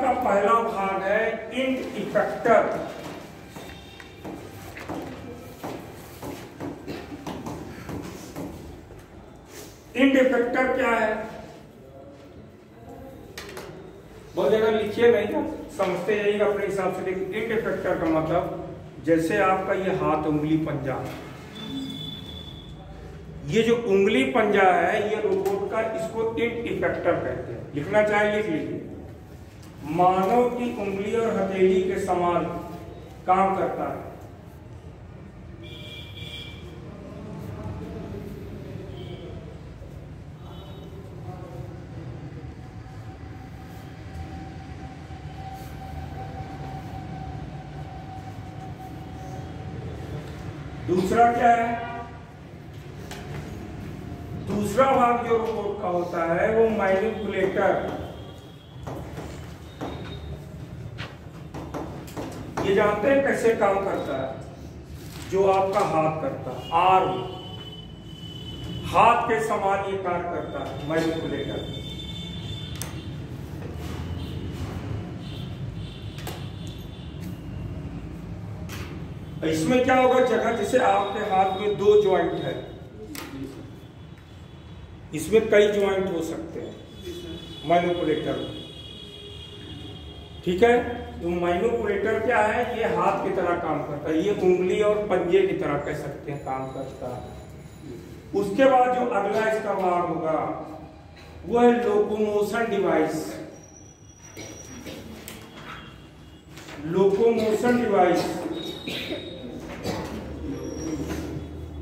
का पहला भाग है इंट इफेक्टर। इंट इफेक्टर क्या है? बहुत जगह लिखिए, नहीं क्या समझते जाइएगा अपने हिसाब से। देखिए इंट इफेक्टर का मतलब जैसे आपका ये हाथ उंगली पंजा, ये जो उंगली पंजा है ये रोबोट का, इसको इंट इफेक्टर कहते हैं। लिखना चाहे लिख लीजिए। मानव की उंगली और हथेली के समान काम करता है। दूसरा क्या है? दूसरा भाग जो रोबोट का होता है वो मैनिपुलेटर। ये जानते हैं कैसे काम करता है? जो आपका हाथ करता है, आर्म, हाथ के समान ये कार्य करता है मैनिपुलेटर। इसमें क्या होगा, जगह जैसे आपके हाथ में 2 ज्वाइंट है, इसमें कई ज्वाइंट हो सकते हैं मैनिपुलेटर में, ठीक है। तो मैनिपुलेटर क्या है? ये हाथ की तरह काम करता है, ये उंगली और पंजे की तरह कह सकते हैं काम करता है। उसके बाद जो अगला इसका भाग होगा वो है लोकोमोशन डिवाइस। लोकोमोशन डिवाइस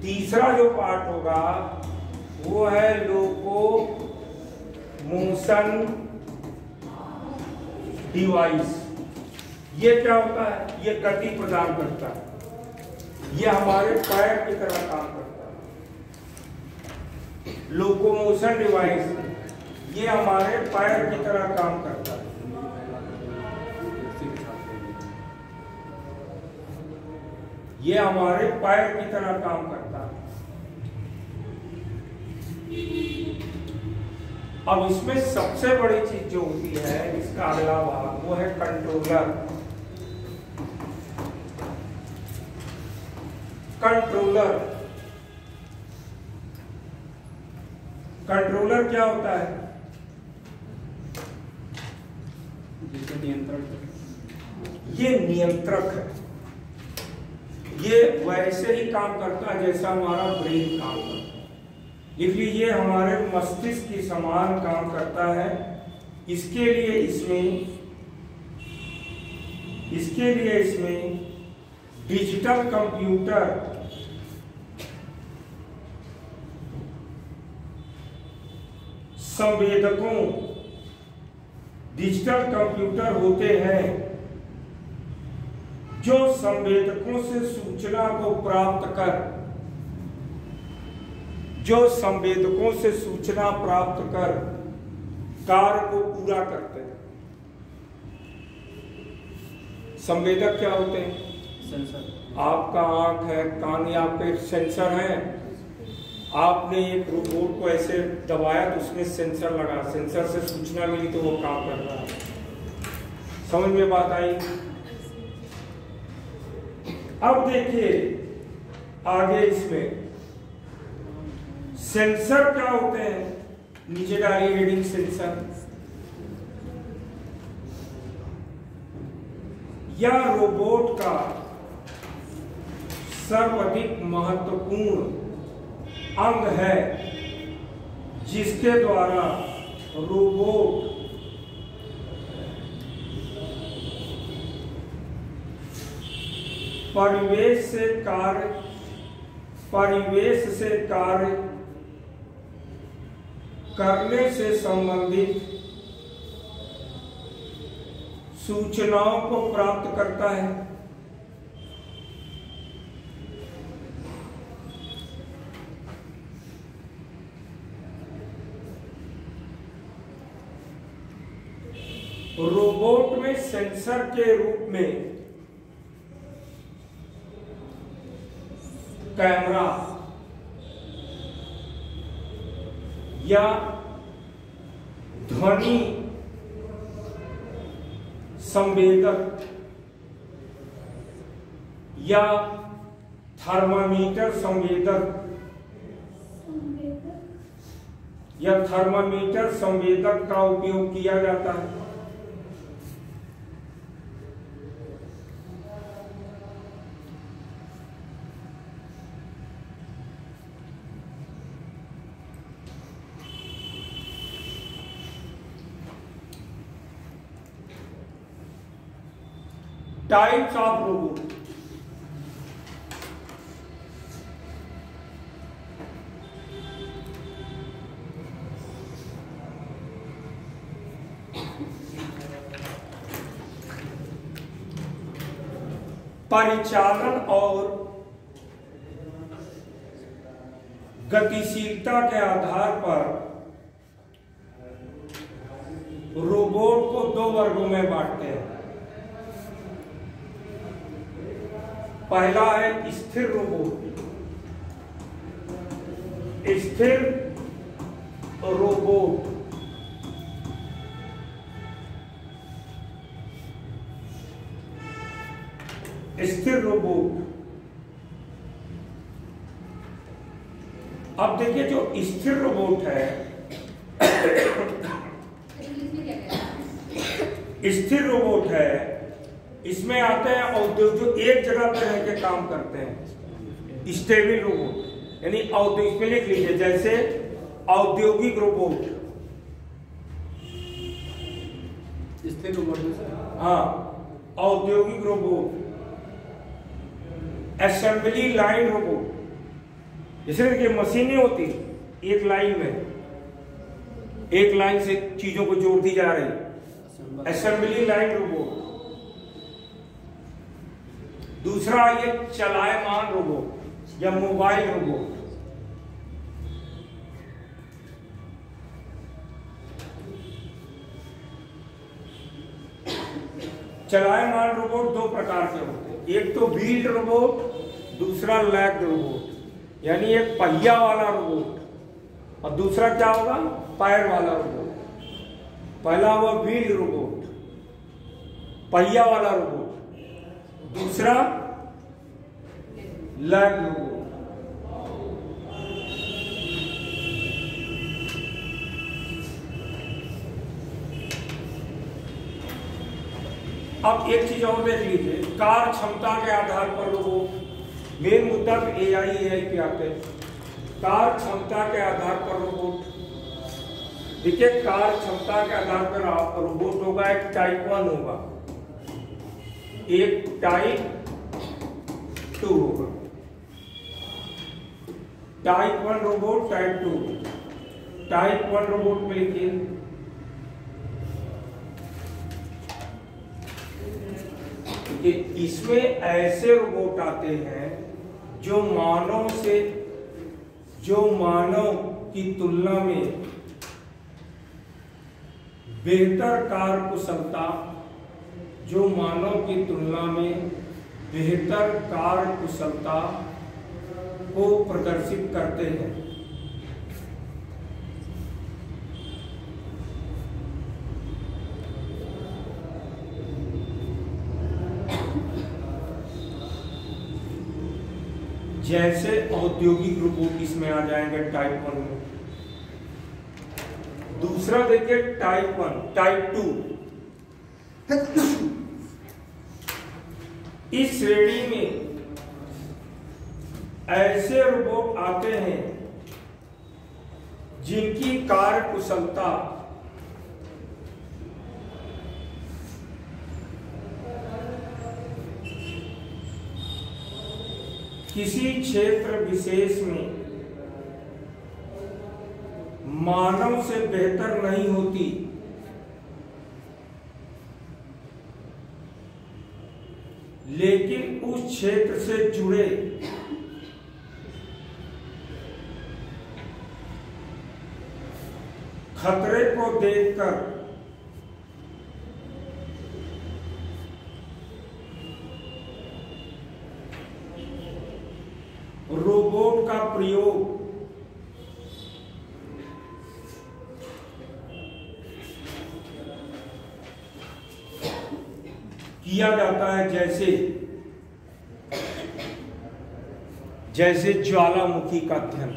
तीसरा जो पार्ट होगा वो है लोकोमोशन डिवाइस। ये क्या होता है? ये गति प्रदान करता है, ये हमारे पैर की तरह काम करता है। लोकोमोशन डिवाइस ये हमारे पैर की तरह काम करता है। ये हमारे पैर की तरह काम करता है। अब इसमें सबसे बड़ी चीज जो होती है, इसका अगला भाग वो है कंट्रोलर। कंट्रोलर कंट्रोलर क्या होता है? ये नियंत्रक है। ये वैसे ही काम करता है जैसा हमारा ब्रेन काम करता है। लिख लीजिए, हमारे मस्तिष्क की समान काम करता है। इसके लिए इसमें डिजिटल कंप्यूटर संवेदकों, डिजिटल कंप्यूटर होते हैं जो संवेदकों से सूचना को प्राप्त कर कार्य को पूरा करते हैं। संवेदक क्या होते हैं? सेंसर। आपका आंख है, कान, या आपके सेंसर हैं। आपने एक रोबोट को ऐसे दबाया तो उसमें सेंसर लगा, सेंसर से सूचना मिली तो वो काम कर रहा है। समझ में बात आई? अब देखिए आगे इसमें सेंसर क्या होते हैं। नीचे डालिए रीडिंग सेंसर। या रोबोट का सर्वाधिक महत्वपूर्ण अंग है जिसके द्वारा रोबोट परिवेश से कार्य करने से संबंधित सूचनाओं को प्राप्त करता है। रोबोट में सेंसर के रूप में कैमरा या ध्वनि संवेदक या थर्मामीटर संवेदक या थर्मामीटर संवेदक का उपयोग किया जाता है। Types of robot. परिचालन और गतिशीलता के आधार पर रोबोट को दो वर्गों में बांटते हैं। पहला है स्थिर रोबोट। स्थिर रोबोट स्थिर रोबोट। अब देखिए जो स्थिर रोबोट है, स्थिर रोबोट है, इसमें आते हैं औद्योगिक जो एक जगह पर रह के काम करते हैं। स्टेबल रोबोट यानी औद्योगिक में लिख लीजिए, जैसे औद्योगिक रोबोट, स्थिर रोबोट। हाँ, औद्योगिक रोबोट, असेंबली लाइन रोबोट, जैसे देखिए मशीनें होती एक लाइन में, एक लाइन से चीजों को जोड़ दी जा रही, असेंबली लाइन रोबोट। दूसरा ये चलायमान रोबोट या मोबाइल रोबोट। चलायमान रोबोट दो प्रकार के होते हैं, एक तो व्हील्ड रोबोट, दूसरा लेग्ड रोबोट, यानी एक पहिया वाला रोबोट और दूसरा क्या होगा, पैर वाला रोबोट। पहला हुआ व्हील्ड रोबोट, पहिया वाला रोबोट, दूसरा लेग्ड रोबोट। अब एक चीज और देख लीजिए, कार्य क्षमता के आधार पर रोबोट। मेन मुद्दा तो एआई पे आते हैं। कार्य क्षमता के आधार पर रोबोट, देखिए कार्य क्षमता के आधार पर रोबोट होगा, एक टाइप 1 होगा, एक टाइप 2 होगा। Type 1 robot, type 2। Type 1 robot में लिखिए कि इसमें ऐसे रोबोट आते हैं जो मानव की तुलना में बेहतर कार्यकुशलता, जो मानव की तुलना में बेहतर कार्यकुशलता को प्रदर्शित करते हैं। जैसे औद्योगिक रोबोट इसमें आ जाएंगे टाइप 1 में। दूसरा देखिए टाइप 1, टाइप 2। इस श्रेणी में ऐसे रोबोट आते हैं जिनकी कार्यकुशलता किसी क्षेत्र विशेष में मानव से बेहतर नहीं होती, लेकिन उस क्षेत्र से जुड़े खतरे को देखकर रोबोट का प्रयोग किया जाता है, जैसे ज्वालामुखी का अध्ययन।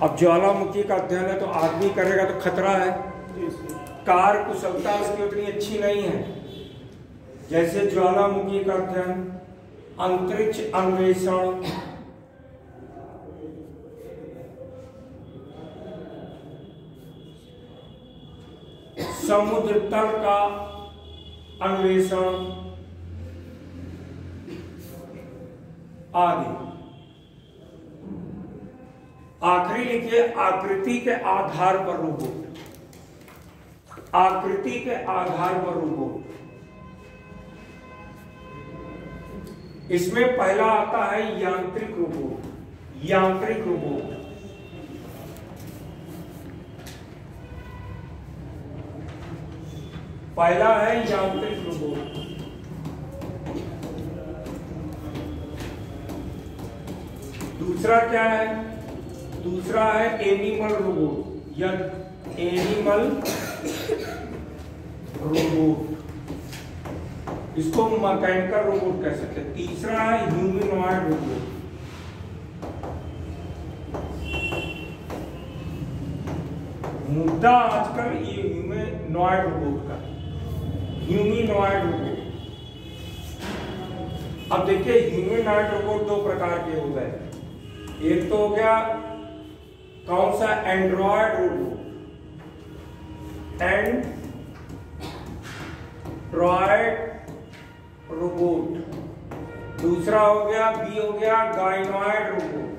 अब ज्वालामुखी का अध्ययन है तो आदमी करेगा तो खतरा है, कार्य कुशलता उसकी उतनी अच्छी नहीं है। जैसे ज्वालामुखी का अध्ययन, अंतरिक्ष अन्वेषण, समुद्र तल का अन्वेषण आदि। आखिरी लिखिए आकृति के आधार पर रोबोट। आकृति के आधार पर रोबोट, इसमें पहला आता है यांत्रिक रोबोट। यांत्रिक रोबोट पहला है यांत्रिक रोबोट। दूसरा क्या है? दूसरा है एनिमल रोबोट या एनिमल रोबोट, इसको मैकेनिकल रोबोट कह सकते हैं। तीसरा है ह्यूमनॉइड रोबोट। मुद्दा आजकल ये ह्यूमनॉइड रोबोट का, ह्यूमनॉइड रोबोट। अब देखिए ह्यूमनॉइड रोबोट दो प्रकार के हो गए। एक तो हो गया कौन सा? Android robot, Android robot. दूसरा हो गया गाइनॉइड रोबोट।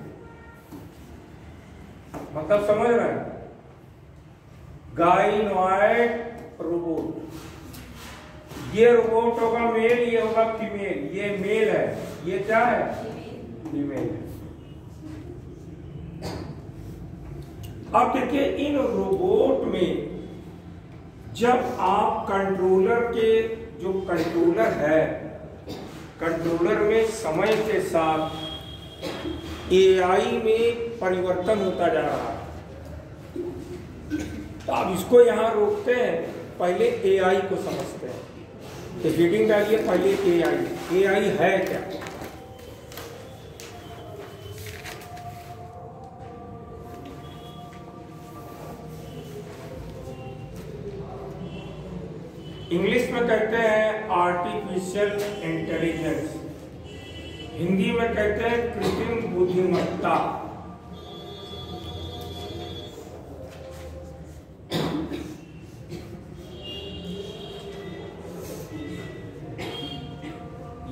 मतलब समझ रहे हैं? गाइनॉइड रोबोट, ये रोबोट होगा मेल, ये होगा फीमेल। ये मेल है, ये क्या है? फीमेल है। अब देखिए इन रोबोट में जब आप कंट्रोलर के, जो कंट्रोलर है, कंट्रोलर में समय के साथ एआई में परिवर्तन होता जा रहा है। तो आप इसको यहां रोकते हैं, पहले एआई को समझते हैं। तो रीडिंग डालिए पहले एआई है क्या? इंग्लिश में कहते हैं आर्टिफिशियल इंटेलिजेंस, हिंदी में कहते हैं कृत्रिम बुद्धिमत्ता।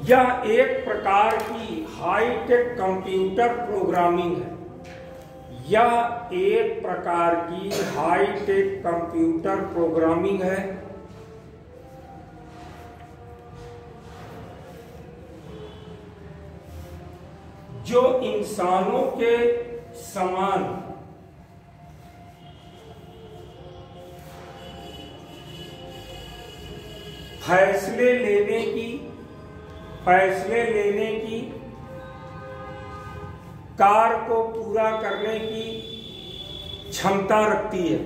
यह एक प्रकार की हाईटेक कंप्यूटर प्रोग्रामिंग है। यह एक प्रकार की हाईटेक कंप्यूटर प्रोग्रामिंग है जो इंसानों के समान फैसले लेने की, कार्य को पूरा करने की क्षमता रखती है।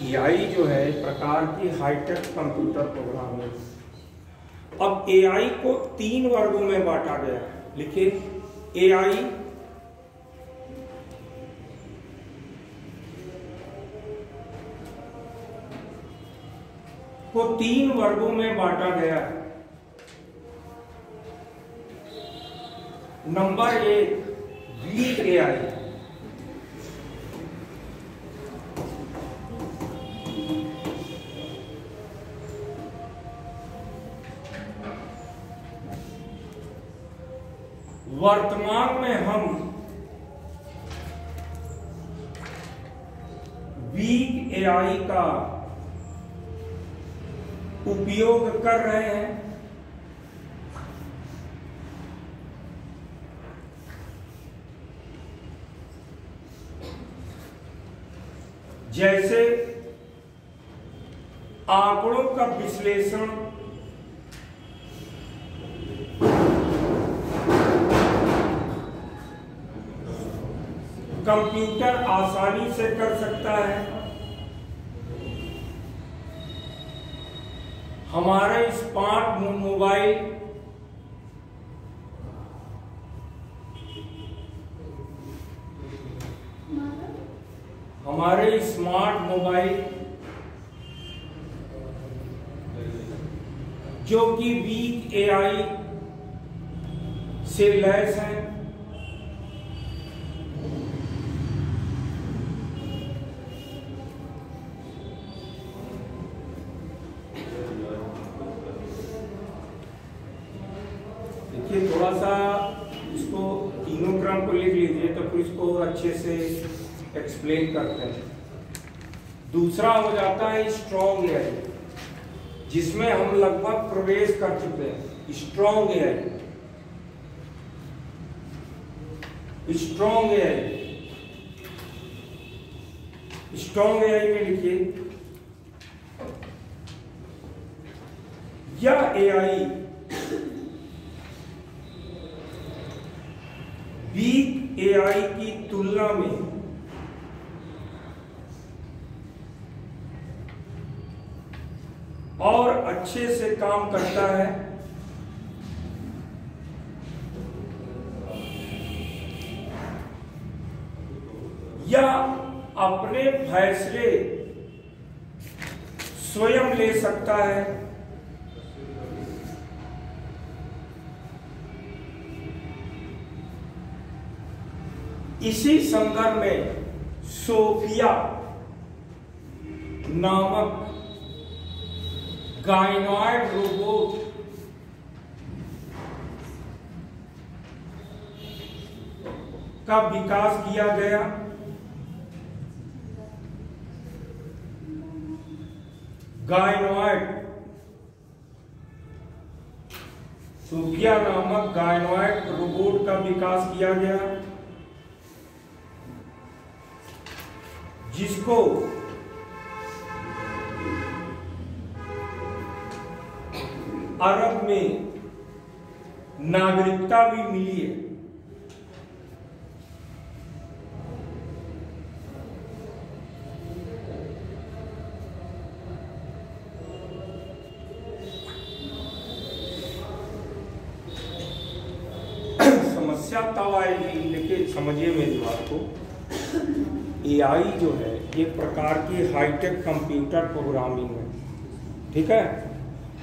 एआई जो है एक प्रकार की हाईटेक कंप्यूटर प्रोग्राम है। अब एआई को 3 वर्गों में बांटा गया है। लिखिए एआई को 3 वर्गों में बांटा गया है। नंबर 1 वीक एआई, वर्तमान में हम वीक एआई का उपयोग कर रहे हैं। जैसे आंकड़ों का विश्लेषण कंप्यूटर आसानी से कर सकता है। हमारे स्मार्ट मोबाइल जो कि वीक एआई से लैस हैं, देखिए थोड़ा सा इसको तीनों क्रम को लिख लीजिए तो फिर इसको अच्छे से एक्सप्लेन करते हैं। दूसरा हो जाता है स्ट्रॉन्ग एआई, जिसमें हम लगभग प्रवेश कर चुके हैं। Strong AI, strong AI, strong AI में लिखिए, यह एआई वीक एआई की तुलना में और अच्छे से काम करता है। या अपने फैसले स्वयं ले सकता है। इसी संदर्भ में सोफिया नामक गायनॉइड रोबोट का विकास किया गया। गायनॉइड, सोफिया नामक गायनॉइड रोबोट का विकास किया गया, जिसको अरब में नागरिकता भी मिली है। समस्या तब आएगी, लेकिन समझिए मेरी बात को, एआई जो है एक प्रकार की हाईटेक कंप्यूटर प्रोग्रामिंग है, ठीक है।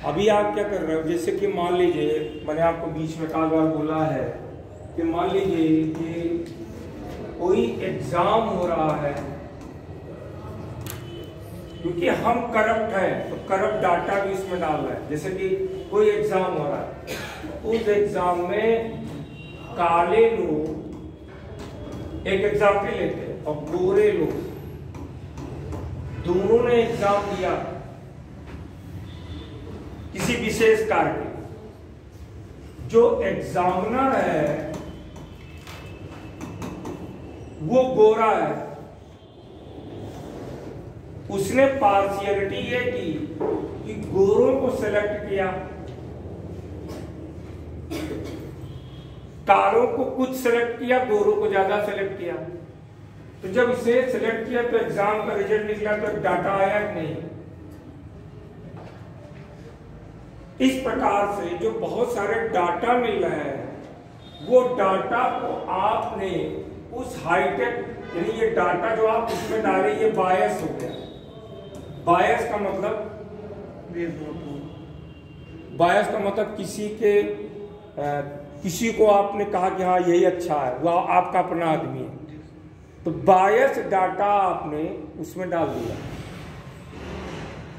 अभी आप क्या कर रहे हो, जैसे कि मान लीजिए मैंने आपको बीच में काल बार बोला है कि मान लीजिए कि कोई एग्जाम हो रहा है, क्योंकि हम करप्ट है तो करप्ट डाटा भी इसमें डाल रहे हैं। जैसे कि कोई एग्जाम हो रहा है, उस एग्जाम में काले लोग, एक एग्जाम्पल लेते हैं, और गोरे लोग दोनों ने एग्जाम दिया किसी विशेष कार्य के। जो एग्जामिनर है वो गोरा है, उसने पार्शियलिटी ये की कि गोरों को सेलेक्ट किया, कालों को कुछ सेलेक्ट किया, गोरों को ज्यादा सेलेक्ट किया। तो जब इसे सेलेक्ट किया तो एग्जाम का रिजल्ट निकला तो डाटा आया कि नहीं। इस प्रकार से जो बहुत सारे डाटा मिल रहे हैं, वो डाटा को आपने उस हाईटेक, यानी ये डाटा जो आप उसमें डाले ये बायस हो गया। बायस का मतलब, बायस का मतलब किसी को आपने कहा कि हाँ यही अच्छा है, वो आपका अपना आदमी है, तो बायस डाटा आपने उसमें डाल दिया।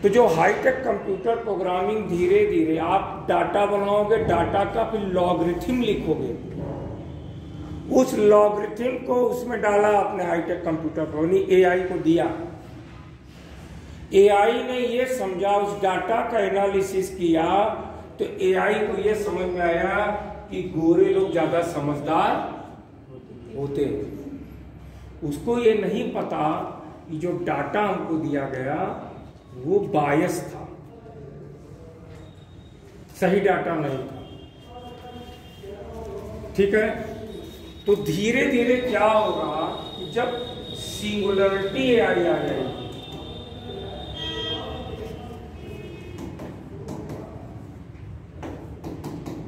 तो जो हाईटेक कंप्यूटर प्रोग्रामिंग, धीरे धीरे आप डाटा बनाओगे, डाटा का फिर लॉगरिथम लिखोगे, उस लॉगरिथम को उसमें डाला आपने हाईटेक कंप्यूटर प्रोग्रामिंग, एआई को दिया। एआई ने ये समझा, उस डाटा का एनालिसिस किया, तो एआई को ये समझ में आया कि गोरे लोग ज्यादा समझदार होते हैं। उसको ये नहीं पता कि जो डाटा हमको दिया गया वो बायस था, सही डाटा नहीं था, ठीक है। तो धीरे धीरे क्या होगा कि जब सिंगुलरिटी एआई आ जाएगी,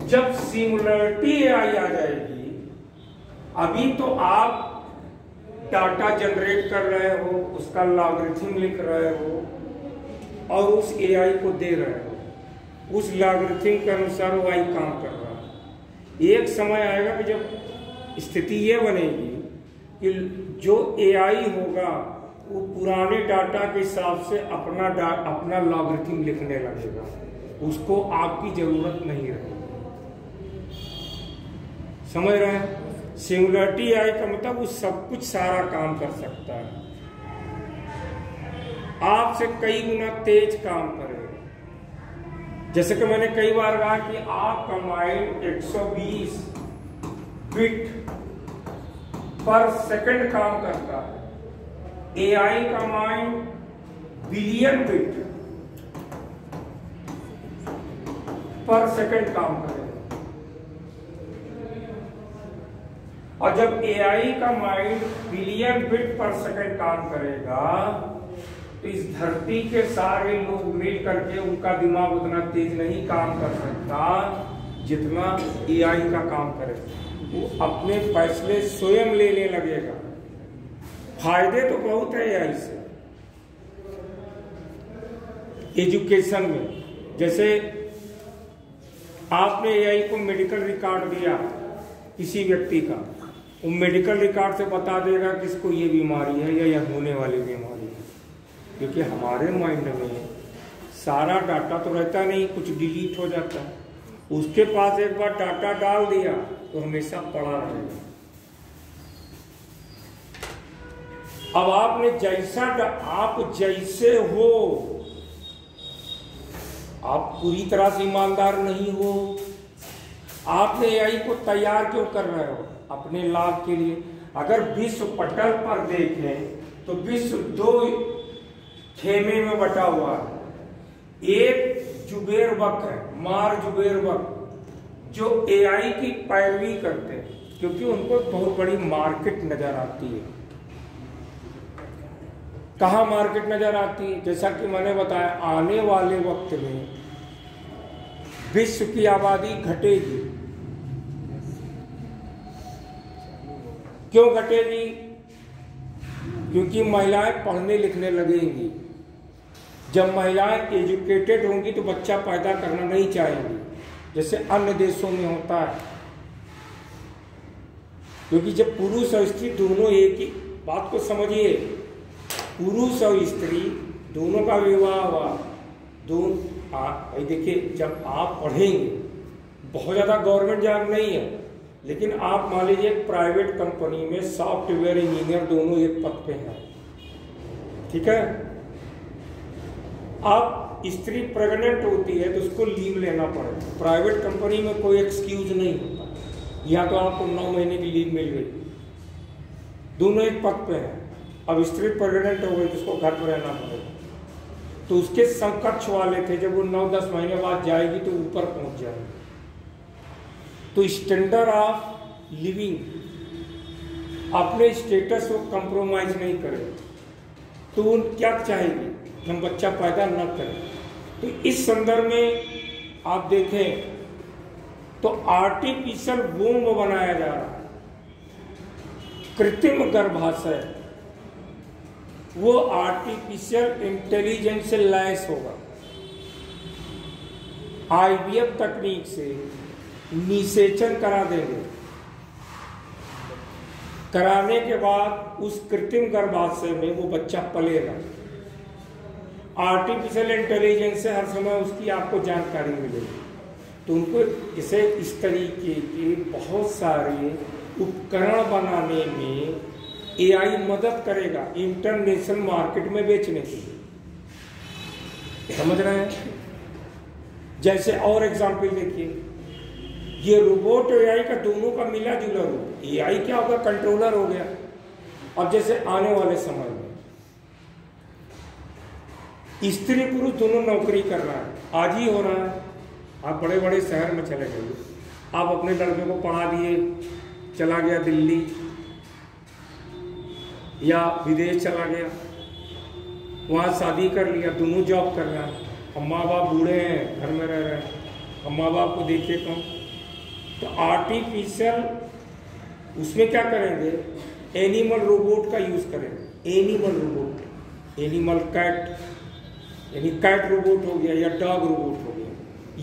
जब सिंगुलरिटी एआई आ जाएगी, अभी तो आप डाटा जनरेट कर रहे हो, उसका लॉगरिथम लिख रहे हो और उस एआई को दे रहे हो, उस लॉगरिथम के अनुसार वो एआई काम कर रहा है। एक समय आएगा कि जब स्थिति ये बनेगी कि जो एआई होगा वो पुराने डाटा के हिसाब से अपना लॉगरिथम लिखने लगेगा, उसको आपकी जरूरत नहीं रहेगी। समझ रहे हैं? सिंगुलरिटी एआई का मतलब वो सब कुछ सारा काम कर सकता है, आपसे कई गुना तेज काम करेगा। जैसे कि मैंने कई बार कहा कि आपका माइंड 120 बिट पर सेकंड काम करता है, एआई का माइंड बिलियन बिट पर सेकंड काम करेगा। और जब एआई का माइंड बिलियन बिट पर सेकंड काम करेगा तो इस धरती के सारे लोग मिल करके उनका दिमाग उतना तेज नहीं काम कर सकता जितना एआई का काम करेगा। वो अपने फैसले स्वयं लेने लगेगा। फायदे तो बहुत है एआई से। एजुकेशन में जैसे आपने एआई को मेडिकल रिकॉर्ड दिया किसी व्यक्ति का, वो मेडिकल रिकॉर्ड से बता देगा कि इसको ये बीमारी है या यह होने वाली बीमारी है, क्योंकि हमारे माइंड में सारा डाटा तो रहता नहीं, कुछ डिलीट हो जाता है। उसके पास एक बार डाटा डाल दिया तो हमेशा पड़ा रहेगा। अब आपने आप जैसे हो, आप पूरी तरह से ईमानदार नहीं हो। आपने एआई को तैयार क्यों कर रहे हो? अपने लाभ के लिए। अगर विश्व पटल पर देखें तो विश्व 2 खेमे में बटा हुआ है। एक जुबेर वक्त है, मार जुबेर वक्त, जो एआई की पैरवी करते हैं क्योंकि उनको बहुत बड़ी मार्केट नजर आती है। कहाँ मार्केट नजर आती है? जैसा कि मैंने बताया, आने वाले वक्त में विश्व की आबादी घटेगी। क्यों घटेगी? क्योंकि महिलाएं पढ़ने लिखने लगेंगी। जब महिलाएं एजुकेटेड होंगी तो बच्चा पैदा करना नहीं चाहेंगी, जैसे अन्य देशों में होता है। क्योंकि जब पुरुष और स्त्री दोनों एक ही बात को समझिए, पुरुष और स्त्री दोनों का विवाह हुआ, देखिए जब आप पढ़ेंगे, बहुत ज़्यादा गवर्नमेंट जॉब नहीं है, लेकिन आप मान लीजिए प्राइवेट कंपनी में सॉफ्टवेयर इंजीनियर दोनों एक पद पे हैं, ठीक है। आप स्त्री प्रेग्नेंट होती है तो उसको लीव लेना पड़ेगा। प्राइवेट कंपनी में कोई एक्सक्यूज नहीं होता, या तो आपको 9 महीने की लीव मिल गई, दोनों एक पद पे हैं। अब स्त्री प्रेग्नेंट हो गई तो उसको घर पर रहना पड़ेगा। तो उसके समकक्ष वाले थे, जब वो 9-10 महीने बाद जाएगी तो ऊपर पहुंच जाएगी। तो स्टैंडर्ड ऑफ लिविंग, अपने स्टेटस को कंप्रोमाइज नहीं करे, तो वो क्या चाहेगी? हम बच्चा पैदा न करें। तो इस संदर्भ में आप देखें तो आर्टिफिशियल वूम्ब बनाया जा रहा है, कृत्रिम गर्भाशय, वो आर्टिफिशियल इंटेलिजेंस से लैस होगा। आईवीएफ तकनीक से निषेचन करा देंगे, कराने के बाद उस कृत्रिम गर्भाशय में वो बच्चा पलेगा। आर्टिफिशियल इंटेलिजेंस से हर समय उसकी आपको जानकारी मिलेगी। तो उनको इसे इस तरीके के बहुत सारे उपकरण बनाने में एआई मदद करेगा इंटरनेशनल मार्केट में बेचने के लिए। समझ रहे हैं? जैसे और एग्जाम्पल देखिए, ये रोबोट और एआई का दोनों का मिला जुला रूप। एआई क्या होगा? कंट्रोलर हो गया। अब जैसे आने वाले समय में स्त्री पुरुष दोनों नौकरी कर रहा है, आज ही हो रहा है। आप बड़े बड़े शहर में चले जाइए, आप अपने लड़के को पढ़ा दिए, चला गया दिल्ली, या विदेश चला गया, वहाँ शादी कर लिया, दोनों जॉब कर रहा है, हम माँ बाप बूढ़े हैं, घर में रह रहे हैं, हम माँ बाप को देखे कौन? तो आर्टिफिशियल उसमें क्या करेंगे, एनिमल रोबोट का यूज़ करेंगे। एनिमल रोबोट, एनिमल कैट, यानी कैट रोबोट हो गया या डॉग रोबोट हो गया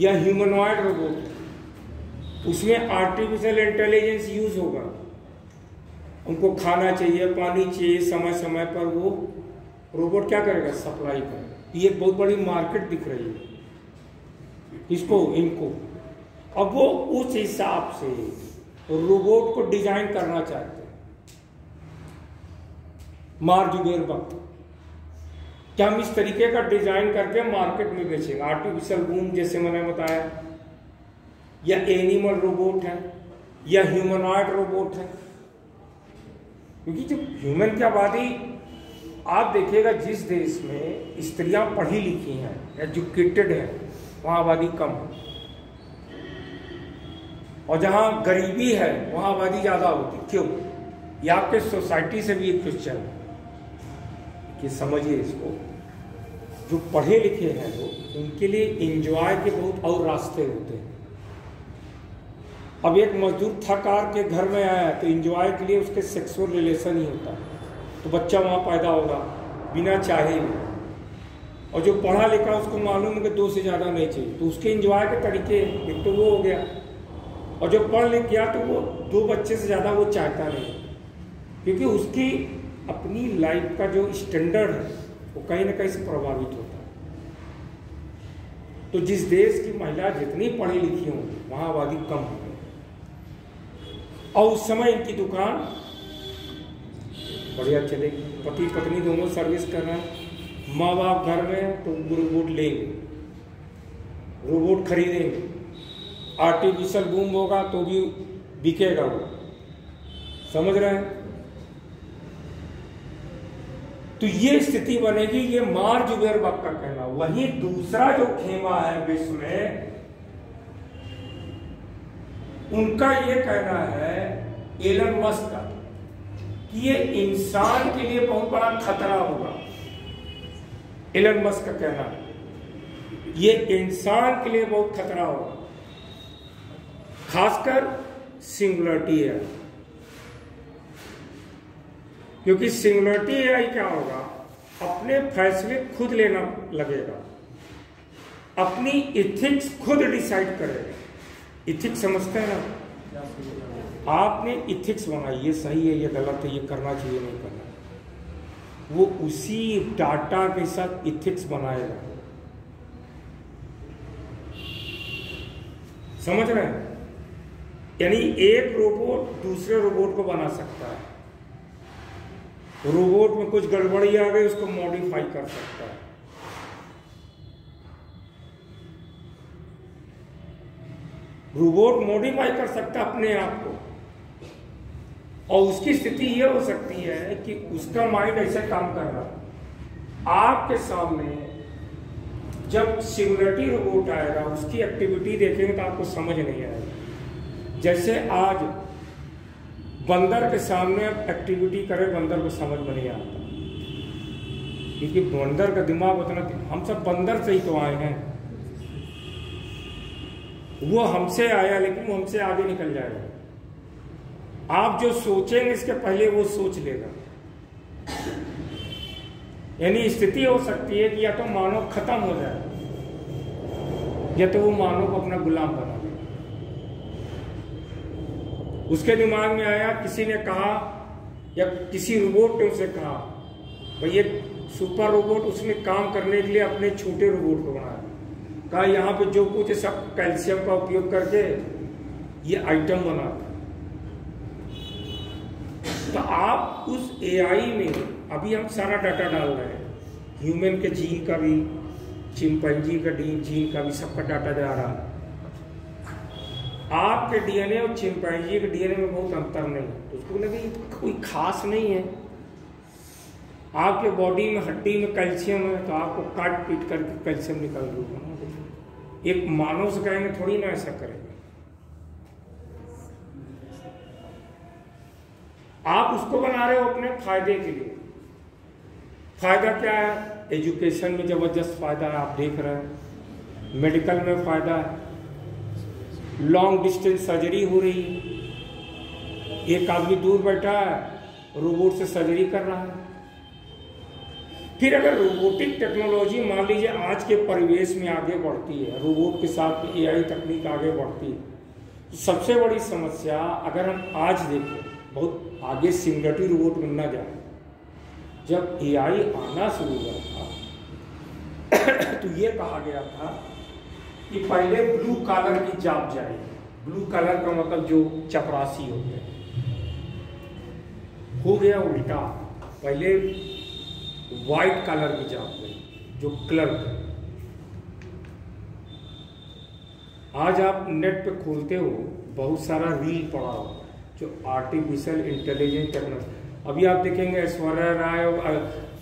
या ह्यूमनॉइड रोबोट। उसमें आर्टिफिशियल इंटेलिजेंस यूज होगा। उनको खाना चाहिए, पानी चाहिए, समय समय पर वो रोबोट क्या करेगा, सप्लाई करेगा। ये बहुत बड़ी मार्केट दिख रही है इसको, इनको। अब वो उस हिसाब से रोबोट को डिजाइन करना चाहते हैं। मार्क जुकरबर्ग, क्या हम इस तरीके का डिजाइन करके मार्केट में बेचेंगे। आर्टिफिशियल बूम जैसे मैंने बताया, या एनिमल रोबोट है या ह्यूमनॉइड रोबोट है। क्योंकि जब ह्यूमन की आबादी आप देखिएगा, जिस देश में स्त्रियां पढ़ी लिखी हैं, एजुकेटेड हैं, वहां आबादी कम है, और जहां गरीबी है वहां आबादी ज्यादा होती। क्यों? ये आपके सोसाइटी से भी एक क्वेश्चन है कि समझिए इसको। जो पढ़े लिखे हैं लोग, उनके लिए एंजॉय के बहुत और रास्ते होते हैं। अब एक मजदूर थक हार के घर में आया तो एंजॉय के लिए उसके सेक्सुअल रिलेशन ही होता है, तो बच्चा वहाँ पैदा होगा बिना चाहे भी। और जो पढ़ा लिखा उसको मालूम है कि 2 से ज़्यादा नहीं चाहिए, तो उसके एंजॉय के तरीके एक तो वो हो गया। और जो पढ़ लिख गया तो वो 2 बच्चे से ज़्यादा वो चाहता नहीं, क्योंकि उसकी अपनी लाइफ का जो स्टैंडर्ड है वो कहीं ना कहीं से प्रभावित होता है। तो जिस देश की महिला जितनी पढ़ी लिखी होंगी वहाँ आबादी कम होगी। और उस समय इनकी दुकान बढ़िया चलेगी, पति पत्नी दोनों सर्विस कर रहे हैं, माँ बाप घर में, तो रोबोट लेंगे, रोबोट खरीदेंगे। आर्टिफिशियल बूम होगा तो भी बिकेगा वो, समझ रहे हैं? तो ये स्थिति बनेगी, ये मार्क जुकरबर्ग का कहना। वहीं दूसरा जो खेमा है विश्व में, उनका ये कहना है, एलन मस्क का, कि ये इंसान के लिए बहुत बड़ा खतरा होगा। एलन मस्क का कहना है ये इंसान के लिए बहुत खतरा होगा, खासकर सिंगुलरिटी है। क्योंकि सिंगुलरिटी एआई क्या होगा, अपने फैसले खुद लेना लगेगा, अपनी इथिक्स खुद डिसाइड करेगा। इथिक्स समझते हैं ना, आपने इथिक्स बनाई, ये सही है, ये गलत है, ये करना चाहिए, नहीं करना। वो उसी डाटा के साथ इथिक्स बनाएगा। समझ रहे हैं? यानी एक रोबोट दूसरे रोबोट को बना सकता है, रोबोट में कुछ गड़बड़ी आ गई उसको मॉडिफाई कर सकता है। रोबोट मॉडिफाई कर सकता है अपने आप को, और उसकी स्थिति यह हो सकती है कि उसका माइंड ऐसे काम कर रहा है। आपके सामने जब सिंगुलरिटी रोबोट आएगा, उसकी एक्टिविटी देखेंगे तो आपको समझ नहीं आएगा। जैसे आज बंदर के सामने एक्टिविटी करे, बंदर को समझ में नहीं आता, क्योंकि बंदर का दिमाग उतना, हम सब बंदर से ही तो आए हैं। वो हमसे आया लेकिन वो हमसे आगे निकल जाएगा। आप जो सोचेंगे इसके पहले वो सोच लेगा। यानी स्थिति हो सकती है कि या तो मानव खत्म हो जाए या तो वो मानव को अपना गुलाम बना दे। उसके दिमाग में आया, किसी ने कहा या किसी रोबोट ने उसे कहा, भाई ये सुपर रोबोट, उसने काम करने के लिए अपने छोटे रोबोट को बनाया। कहा यहाँ पे जो कुछ है सब कैल्शियम का उपयोग करके ये आइटम बनाता। तो आप उस एआई में अभी हम सारा डाटा डाल रहे हैं, ह्यूमन के जीन का भी, चिंपैंजी का जीन का भी, सबका डाटा जा रहा है। आपके डीएनए और चिंपैंजी के डीएनए में बहुत अंतर नहीं है, तो उसको लगे कोई खास नहीं है। आपके बॉडी में हड्डी में कैल्शियम है तो आपको काट पीट करके कैल्शियम निकाल दूंगा। एक मानव से कहेंगे थोड़ी ना ऐसा करेगा। आप उसको बना रहे हो अपने फायदे के लिए। फायदा क्या है? एजुकेशन में जबरदस्त फायदा है, आप देख रहे हैं। मेडिकल में फायदा है, लॉन्ग डिस्टेंस सर्जरी हो रही है, एक आदमी दूर बैठा है, रोबोट से सर्जरी कर रहा है। फिर अगर रोबोटिक टेक्नोलॉजी मान लीजिए आज के परिवेश में आगे बढ़ती है, रोबोट के साथ AI तकनीक आगे बढ़ती है, तो सबसे बड़ी समस्या अगर हम आज देखें, बहुत आगे सिंगटी रोबोट बनना जाए, जब AI आना शुरू हुआ था तो ये कहा गया था कि पहले ब्लू कॉलर की जॉब जाएगी। ब्लू कॉलर का मतलब जो चपरासी होते हैं, हो गया उल्टा, पहले व्हाइट कॉलर की जॉब गई, जो क्लर्क। आज आप नेट पे खोलते हो, बहुत सारा रील पड़ा हो जो आर्टिफिशियल इंटेलिजेंस टेक्नोलॉजी। अभी आप देखेंगे ऐश्वर्या राय और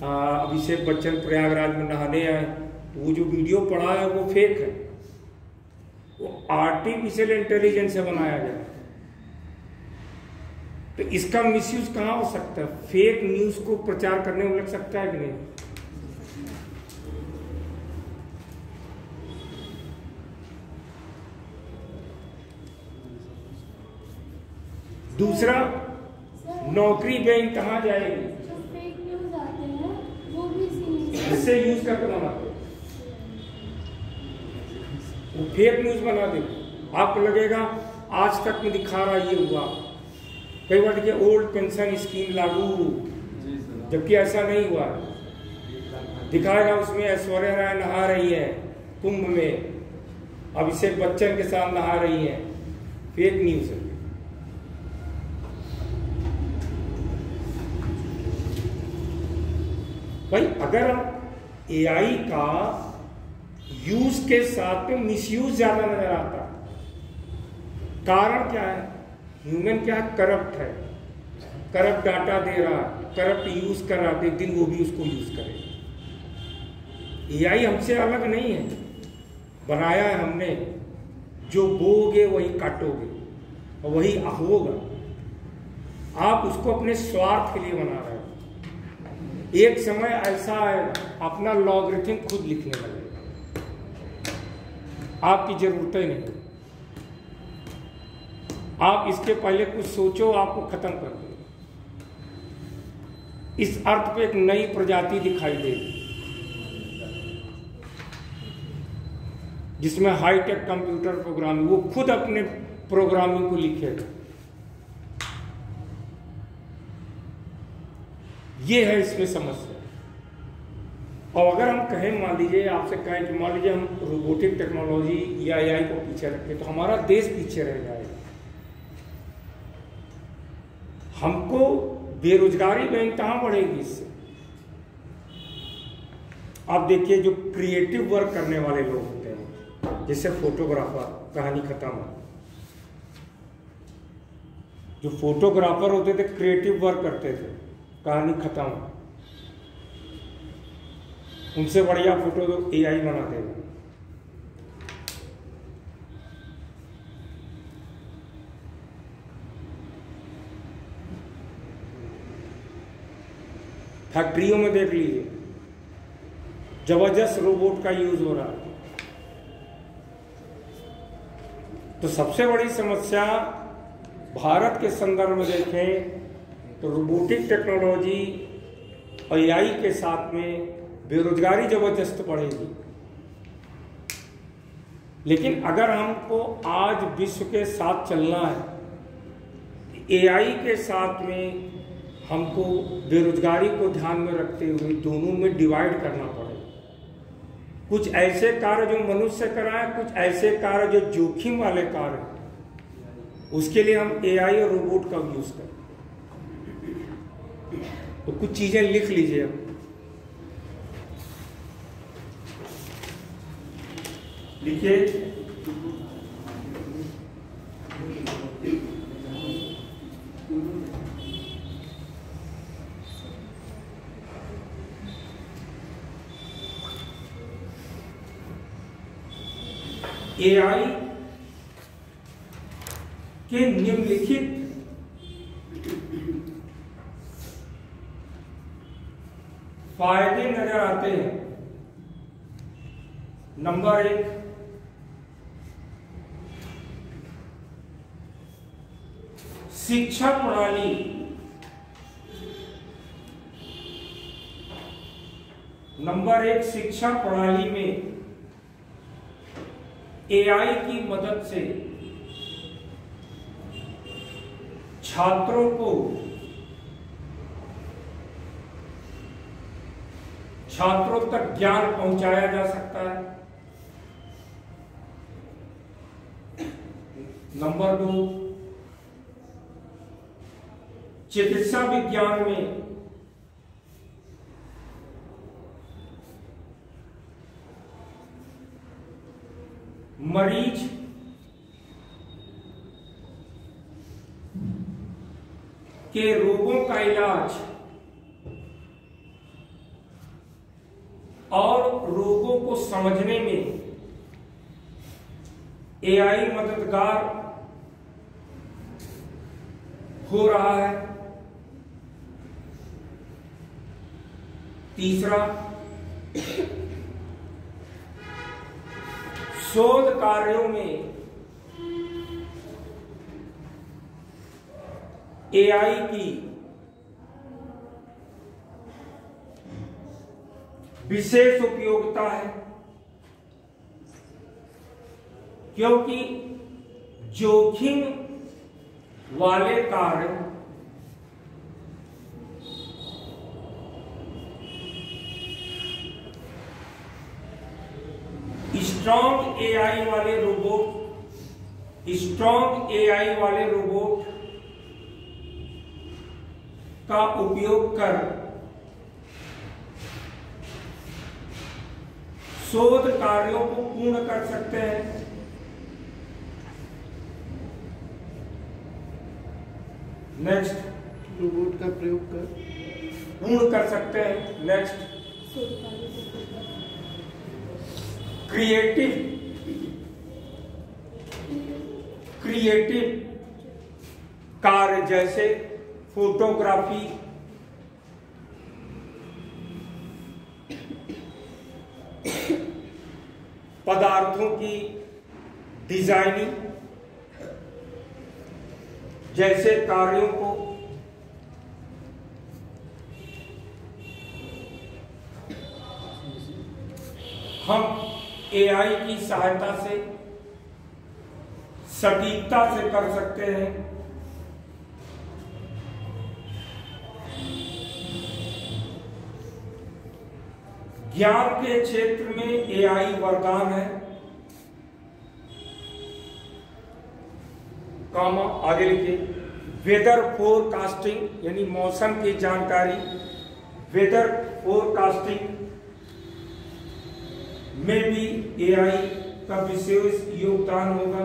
अभिषेक बच्चन प्रयागराज में नहाने आए, वो जो वीडियो पड़ा है वो फेक है, वो आर्टिफिशियल इंटेलिजेंस से बनाया गया है। तो इसका मिसयूज कहाँ हो सकता है? फेक न्यूज को प्रचार करने में लग सकता है कि नहीं? दूसरा, नौकरी बैंक कहाँ जाएगी? फेक न्यूज आते हैं वो भी इससे यूज करके बनाते, वो फेक न्यूज बना दे। आपको लगेगा आज तक में दिखा रहा ये हुआ, कई बार देखिए ओल्ड पेंशन स्कीम लागू, जबकि ऐसा नहीं हुआ। दिखाएगा उसमें ऐश्वर्या राय नहा रही है कुंभ में, अभिषेक बच्चन के साथ नहा रही है, फेक न्यूज है। भाई अगर AI का यूज के साथ में मिसयूज ज्यादा नजर आता, कारण क्या है? ह्यूमन क्या है? करप्ट है, करप्ट डाटा दे रहा है, करप्ट यूज कर रहा है, एक दिन वो भी उसको यूज करे। AI हमसे अलग नहीं है, बनाया है हमने, जो बोगे वही काटोगे और वही होगा। आप उसको अपने स्वार्थ के लिए बना रहे हो। एक समय ऐसा है अपना लॉगरिथम खुद लिखने लगेगा, आपकी जरूरतें नहीं। आप इसके पहले कुछ सोचो, आपको खत्म कर दो। इस अर्थ पे एक नई प्रजाति दिखाई देगी जिसमें हाईटेक कंप्यूटर प्रोग्रामिंग, वो खुद अपने प्रोग्रामिंग को लिखेगा। ये है इसमें समस्या। और अगर हम कहें, मान लीजिए आपसे कहें कि मान लीजिए हम रोबोटिक टेक्नोलॉजी या AI को पीछे रखें, तो हमारा देश पीछे रह जाएगा। हमको बेरोजगारी बैंक कहां बढ़ेगी इससे? आप देखिए जो क्रिएटिव वर्क करने वाले लोग होते हैं, जैसे फोटोग्राफर, कहानी खत्म है। जो फोटोग्राफर होते थे क्रिएटिव वर्क करते थे, कहानी खत्म। उनसे बढ़िया फोटो तो AI बना देगा। फैक्ट्रियों में देख लीजिए, जबरदस्त रोबोट का यूज हो रहा है। तो सबसे बड़ी समस्या भारत के संदर्भ में देखें तो रोबोटिक टेक्नोलॉजी और AI के साथ में बेरोजगारी जबरदस्त बढ़ेगी। लेकिन अगर हमको आज विश्व के साथ चलना है, AI के साथ में हमको बेरोजगारी को ध्यान में रखते हुए दोनों में डिवाइड करना पड़ेगा। कुछ ऐसे कार्य जो मनुष्य कराए, कुछ ऐसे कार्य जो जोखिम वाले कार्य, उसके लिए हम AI और रोबोट का यूज करें। तो कुछ चीजें लिख लीजिए। लिखिए, AI के निम्नलिखित फायदे नजर आते हैं। नंबर 1, शिक्षा प्रणाली शिक्षा प्रणाली में एआई की मदद से छात्रों तक ज्ञान पहुंचाया जा सकता है। नंबर 2, चिकित्सा विज्ञान में मरीज के रोगों का इलाज और रोगों को समझने में एआई मददगार हो रहा है। तीसरा, शोध कार्यों में एआई की विशेष उपयोगिता है, क्योंकि जोखिम वाले कार्य स्ट्रॉन्ग एआई वाले रोबोट का उपयोग कर शोध कार्यों को पूर्ण कर सकते हैं। नेक्स्ट, रोबोट का प्रयोग कर पूर्ण कर सकते हैं। नेक्स्ट, क्रिएटिव कार्य जैसे फोटोग्राफी, पदार्थों की डिजाइनिंग जैसे कार्यों को हम एआई की सहायता से सटीकता से कर सकते हैं। ज्ञान के क्षेत्र में एआई वरदान है। आगे लिखिए, वेदर फोरकास्टिंग यानी मौसम की जानकारी, वेदर फोरकास्टिंग में भी एआई का विशेष योगदान होगा।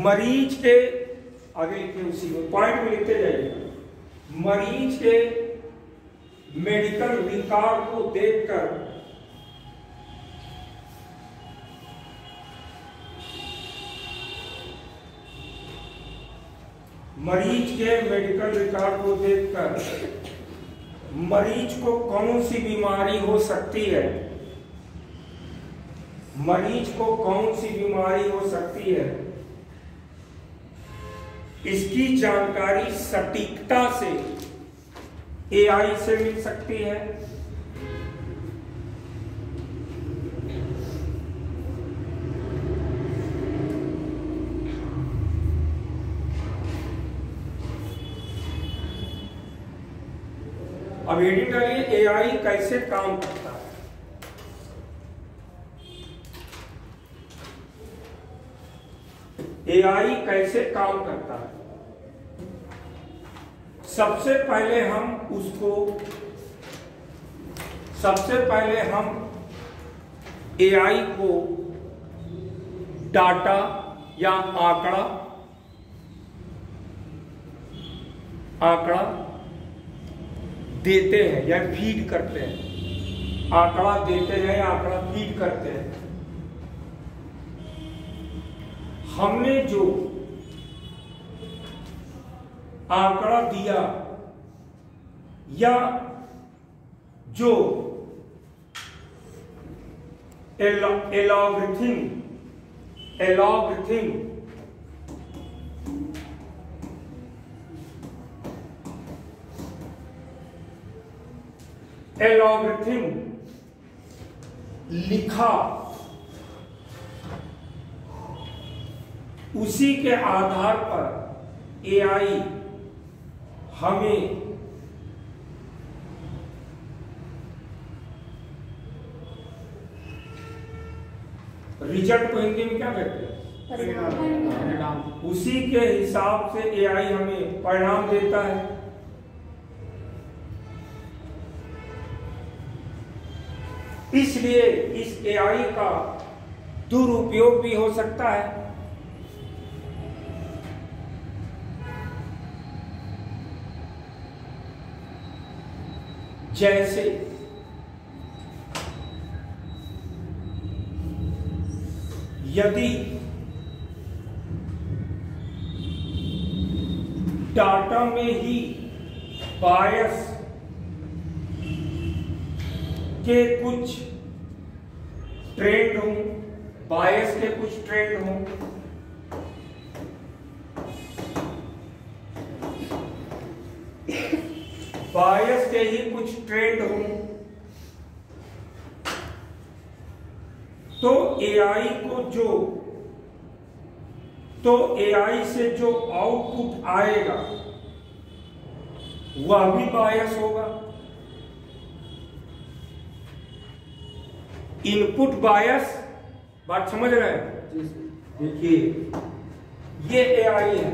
मरीज के आगे लिखिए, उसी में पॉइंट में लिखते जाइए। मरीज के मेडिकल रिकॉर्ड को देखकर मरीज को कौन सी बीमारी हो सकती है, इसकी जानकारी सटीकता से एआई से मिल सकती है। अब हेडिंग डालिए, एआई कैसे काम करता है। एआई कैसे काम करता है? सबसे पहले हम एआई को डाटा या आंकड़ा देते हैं या फीड करते हैं। आंकड़ा देते हैं या आंकड़ा फीड करते हैं। हमने जो आंकड़ा दिया या जो एलॉगरिथम लिखा, उसी के आधार पर एआई हमें रिजल्ट को हिंदी में क्या कहते हैं? परिणाम। उसी के हिसाब से एआई हमें परिणाम देता है। इसलिए इस एआई का दुरुपयोग भी हो सकता है। जैसे यदि डाटा में ही बायस के कुछ ट्रेंड हों, बायस के कुछ ट्रेंड हों, बायस के ही कुछ ट्रेंड हों, तो एआई से जो आउटपुट आएगा वह भी बायस होगा। इनपुट बायस, बात समझ रहे हैं? देखिए ये एआई है,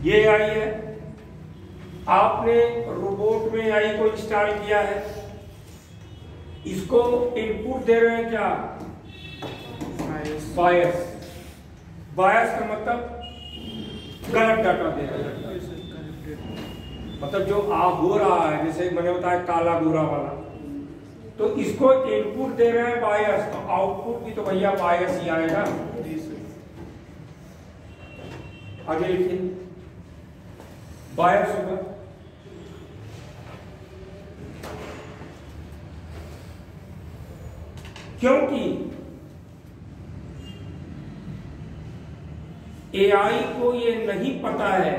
ये एआई है। आपने रोबोट में एआई को इंस्टॉल किया है, इसको इनपुट दे रहे हैं क्या? बायस। बायस का मतलब गलत डाटा दे रहे हैं, मतलब जो हो रहा है, जैसे मैंने बताया काला गोरा वाला, तो इसको इनपुट दे रहे हैं बायस, तो आउटपुट भी तो भैया बायस ही आएगा। आगे लिखिए, बायस होगा। क्योंकि एआई को ये नहीं पता है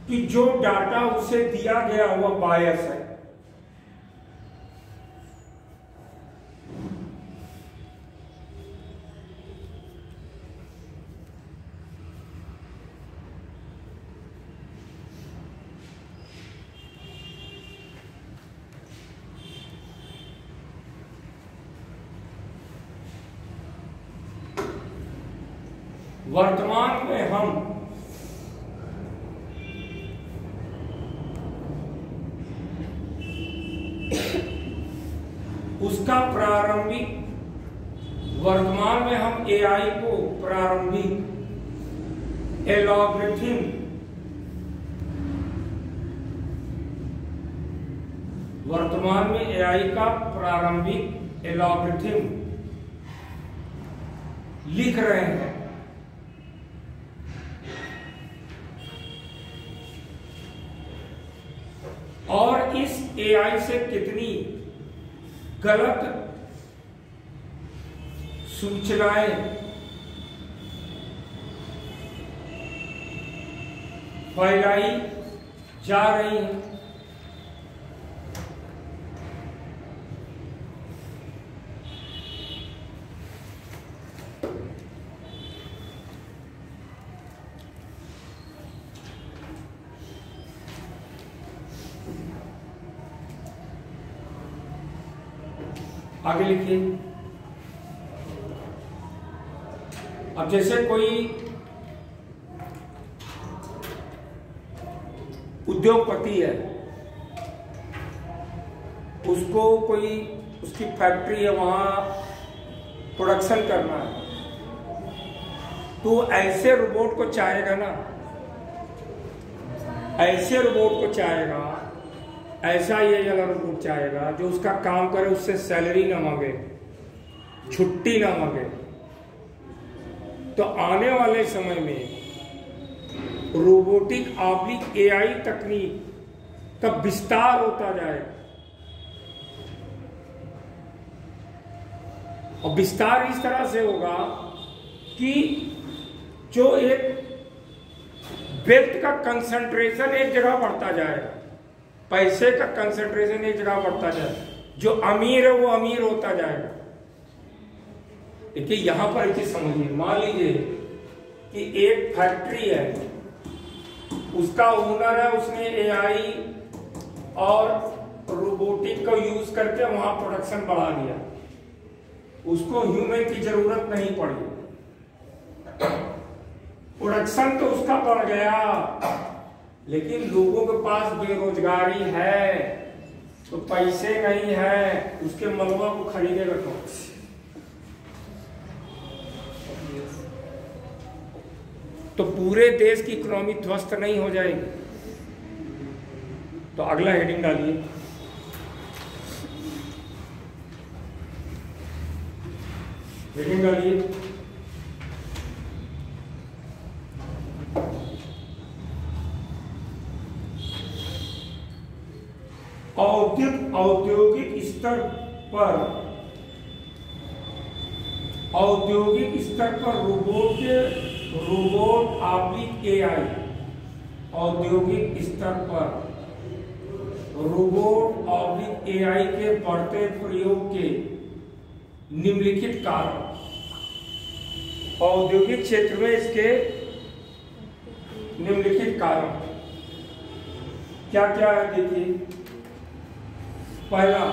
कि जो डाटा उसे दिया गया वह बायस है। वर्तमान में हम उसका वर्तमान में हम एआई को प्रारंभिक एलॉगरिथम वर्तमान में एआई का प्रारंभिक एलॉगरिथम लिख रहे हैं। और इस एआई से कितनी गलत सूचनाएं फैलाई जा रही हैं। आगे लिखिए। अब जैसे कोई उद्योगपति है, उसको कोई उसकी फैक्ट्री है, वहां प्रोडक्शन करना है, तो ऐसे रोबोट को चाहेगा ना, ऐसे रोबोट को चाहेगा ऐसा ये वाला रोबोट चाहेगा जो उसका काम करे, उससे सैलरी ना मांगे, छुट्टी ना मांगे। तो आने वाले समय में रोबोटिक ऑब्लिक एआई तकनीक का विस्तार होता जाएगा, और विस्तार इस तरह से होगा कि जो एक वेल्थ का कंसंट्रेशन एक जगह बढ़ता जाएगा, पैसे का कंसंट्रेशन एक जगह बढ़ता जाएगा, जो अमीर है वो अमीर होता जाएगा। देखिए यहां पर एक चीज समझिए, मान लीजिए कि एक फैक्ट्री है, उसका ओनर है, उसने एआई और रोबोटिक को यूज करके वहां प्रोडक्शन बढ़ा दिया, उसको ह्यूमन की जरूरत नहीं पड़ी, प्रोडक्शन तो उसका बढ़ गया, लेकिन लोगों के पास बेरोजगारी है, तो पैसे नहीं है, उसके मलबा को खरीदेगा कौन? तो पूरे देश की इकोनॉमी ध्वस्त नहीं हो जाएगी। तो अगला हेडिंग डालिए, हेडिंग डालिए, औद्योगिक स्तर पर रोबोट ऑब्लिक एआई, औद्योगिक स्तर पर रोबोट ऑब्लिक एआई के बढ़ते प्रयोग के निम्नलिखित कारण। औद्योगिक क्षेत्र में इसके निम्नलिखित कारण क्या क्या है, देखिए। पहला,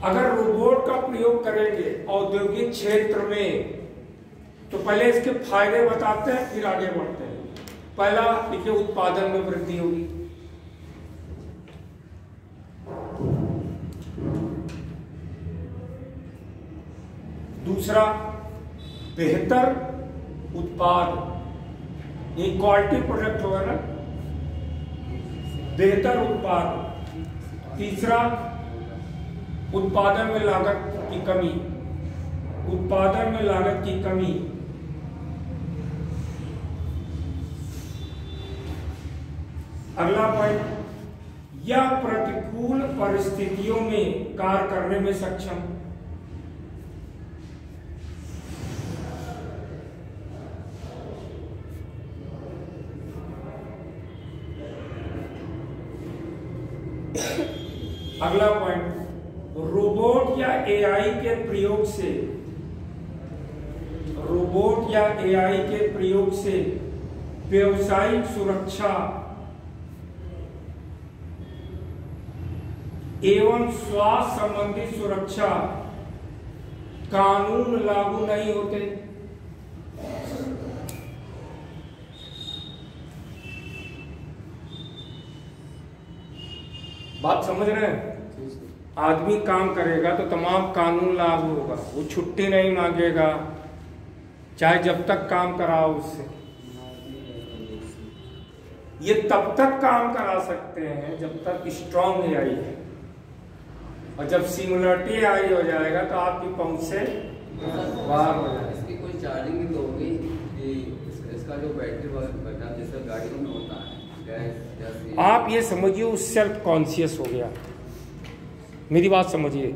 अगर रोबोट का प्रयोग करेंगे औद्योगिक क्षेत्र में तो पहले इसके फायदे बताते हैं, फिर आगे बढ़ते हैं। पहला देखिए, उत्पादन में वृद्धि होगी। दूसरा, बेहतर उत्पाद, ये क्वालिटी प्रोडक्ट होगा ना, बेहतर उत्पाद। तीसरा, उत्पादन में लागत की कमी, उत्पादन में लागत की कमी। अगला पॉइंट, यह प्रतिकूल परिस्थितियों में कार्य करने में सक्षम। अगला पॉइंट, रोबोट या एआई के प्रयोग से, रोबोट या एआई के प्रयोग से व्यावसायिक सुरक्षा एवं स्वास्थ्य संबंधी सुरक्षा कानून लागू नहीं होते। बात समझ रहे हैं? आदमी काम करेगा तो तमाम कानून लागू होगा, वो छुट्टी नहीं मांगेगा, चाहे जब तक काम कराओ उससे। ये तब तक काम करा सकते हैं जब तक स्ट्रॉन्ग एआई है, और जब सिमुलरिटी एआई हो जाएगा तो आपकी पहुंच से बाहर हो जाएगा। इसकी कोई चार्जिंग भी तो होगी कि इसका जो बैटरी बैकअप जैसे गाड़ियों में होता है, गैस। आप ये समझिए वो सेल्फ कॉन्शियस हो गया। मेरी बात समझिए,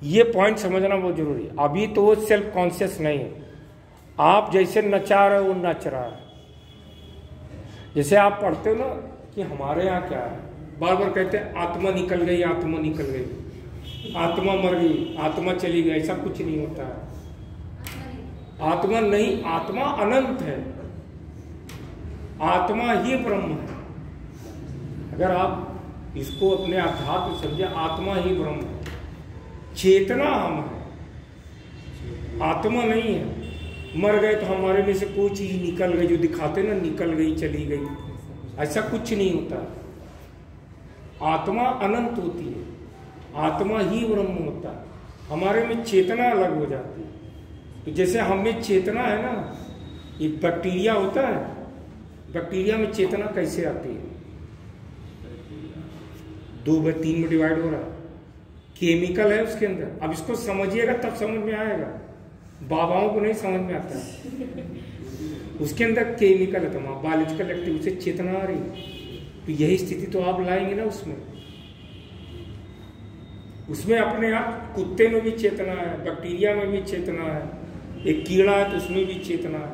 ये पॉइंट समझना बहुत जरूरी है। अभी तो वो सेल्फ कॉन्शियस नहीं है, आप जैसे नचा रहे हो वो नच रहा है। जैसे आप पढ़ते हो ना कि हमारे यहाँ क्या है, बार बार कहते हैं आत्मा निकल गई, आत्मा निकल गई, आत्मा मर गई, आत्मा चली गई। ऐसा कुछ नहीं होता है। आत्मा नहीं, आत्मा अनंत है, आत्मा ही ब्रह्म है। अगर आप इसको अपने अध्यात्म समझे, आत्मा ही ब्रह्म है, चेतना हम है, आत्मा नहीं है। मर गए तो हमारे में से कोई चीज निकल गई, जो दिखाते ना निकल गई चली गई, ऐसा कुछ नहीं होता। आत्मा अनंत होती है, आत्मा ही ब्रह्म होता है। हमारे में चेतना अलग हो जाती है। तो जैसे हम में चेतना है ना, एक बैक्टीरिया होता है, बैक्टीरिया में चेतना कैसे आती है? 2/3 में डिवाइड हो रहा है, केमिकल है उसके अंदर। अब इसको समझिएगा तब समझ में आएगा, बाबाओं को नहीं समझ में आता। उसके अंदर केमिकल है, तो बायोलॉजिकल एक्टिविटी से चेतना आ रही, तो यही स्थिति तो आप लाएंगे ना उसमें अपने आप कुत्ते में भी चेतना है, बैक्टीरिया में भी चेतना है, एक कीड़ा है तो उसमें भी चेतना है,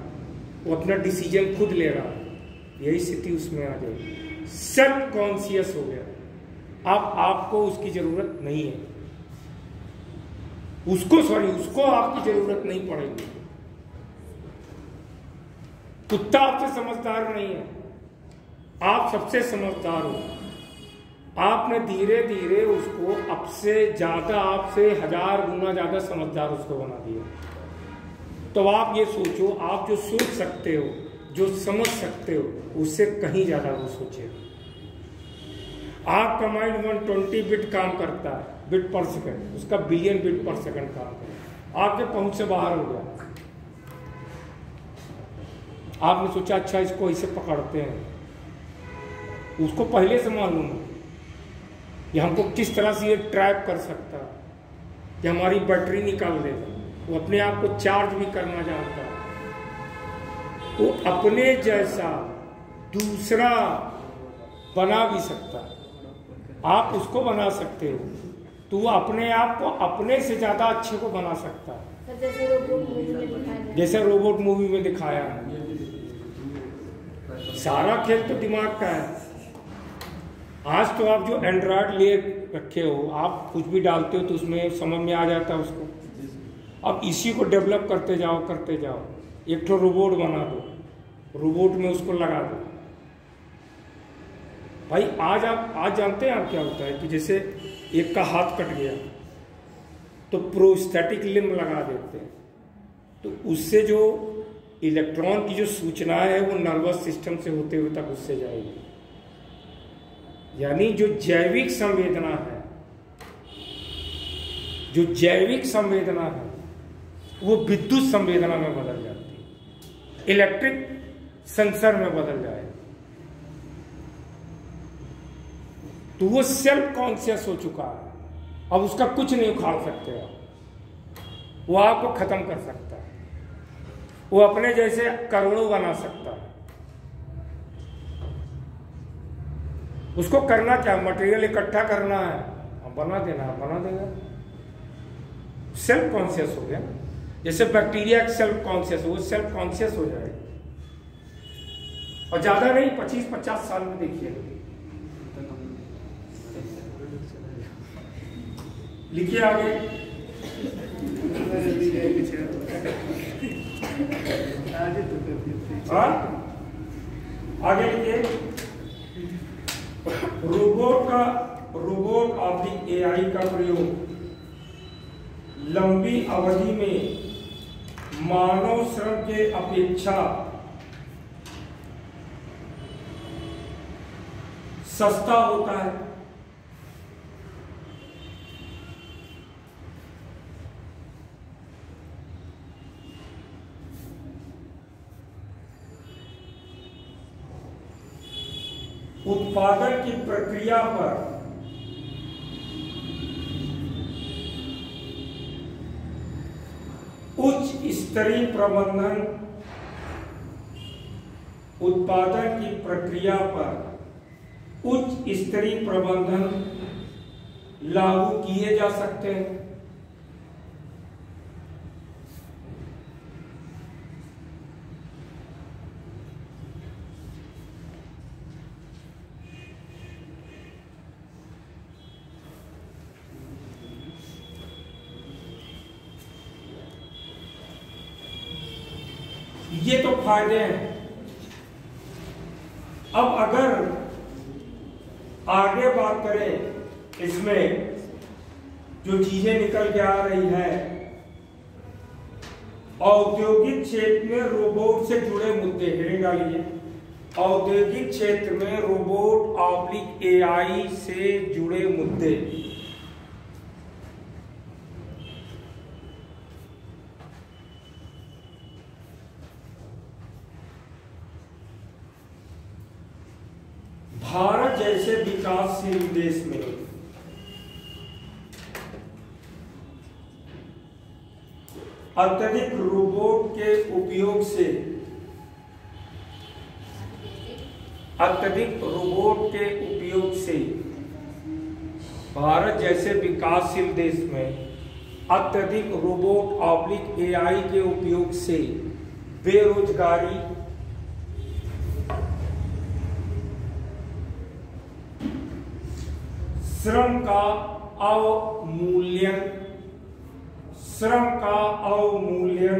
वो अपना डिसीजन खुद ले रहा है, यही स्थिति उसमें आ जाएगी। सेल्फ कॉन्शियस हो गया। अब आपको उसकी जरूरत नहीं है, उसको आपकी जरूरत नहीं पड़ेगी। कुत्ता आपसे समझदार नहीं है, आप सबसे समझदार हो। आपने धीरे धीरे उसको आपसे 1000 गुना ज्यादा समझदार उसको बना दिया। तो आप ये सोचो, आप जो सोच सकते हो, जो समझ सकते हो, उससे कहीं ज्यादा वो सोचे। आपका माइंड 120 बिट काम करता है, बिट पर सेकंड, उसका बिलियन बिट पर सेकंड काम करता है, आपके पहुंच से बाहर हो गया। आपने सोचा अच्छा इसको इसे पकड़ते हैं, उसको पहले से मालूम है कि हमको किस तरह से ये ट्रैप कर सकता है, कि हमारी बैटरी निकाल देगा, वो अपने आप को चार्ज भी करना जानता है, वो अपने जैसा दूसरा बना भी सकता है, आप उसको बना सकते हो, तो वो अपने आप को अपने से ज्यादा अच्छे को बना सकता है, जैसे रोबोट मूवी में दिखाया है। सारा खेल तो दिमाग का है। आज तो आप जो एंड्रॉयड ले रखे हो, आप कुछ भी डालते हो तो उसमें समझ में आ जाता है उसको। अब इसी को डेवलप करते जाओ, एक तो रोबोट बना दो, रोबोट में उसको लगा दो। भाई आज जानते हैं आप क्या होता है कि जैसे एक का हाथ कट गया तो प्रोस्थेटिक लिम्ब लगा देते हैं, तो उससे जो इलेक्ट्रॉन की जो सूचना है वो नर्वस सिस्टम से होते हुए तक उससे जाएगी। यानी जो जैविक संवेदना है वो विद्युत संवेदना में बदल जाती है, इलेक्ट्रिक सेंसर में बदल जाए, तो वो सेल्फ कॉन्शियस हो चुका है। अब उसका कुछ नहीं उखाड़ सकते आप, वो आपको खत्म कर सकता है, वो अपने जैसे करोड़ों बना सकता है। उसको करना क्या, मटेरियल इकट्ठा करना है, बना देगा। सेल्फ कॉन्शियस हो गया, जैसे बैक्टीरिया सेल्फ कॉन्शियस, वो सेल्फ कॉन्शियस हो जाएगा। और ज्यादा नहीं, 25-50 साल में देखिए। लिखिए आगे। आगे लिखिए। रोबोट ऑब्लिक एआई का प्रयोग लंबी अवधि में मानव श्रम के अपेक्षा सस्ता होता है। उत्पादन की प्रक्रिया पर उच्च स्तरीय प्रबंधन, उत्पादन की प्रक्रिया पर उच्च स्तरीय प्रबंधन लागू किए जा सकते हैं। ये तो फायदे हैं। अब अगर आगे बात करें, इसमें जो चीजें निकल के आ रही है, औद्योगिक क्षेत्र में रोबोट से जुड़े मुद्दे, हेडिंग डालिए, औद्योगिक क्षेत्र में रोबोट ऑब्लिक एआई से जुड़े मुद्दे। भारत जैसे विकासशील देश में अत्यधिक रोबोट के उपयोग से, अत्यधिक रोबोट के उपयोग से भारत जैसे विकासशील देश में अत्यधिक रोबोट ऑब्लिक एआई के उपयोग से बेरोजगारी, श्रम का अवमूल्यन,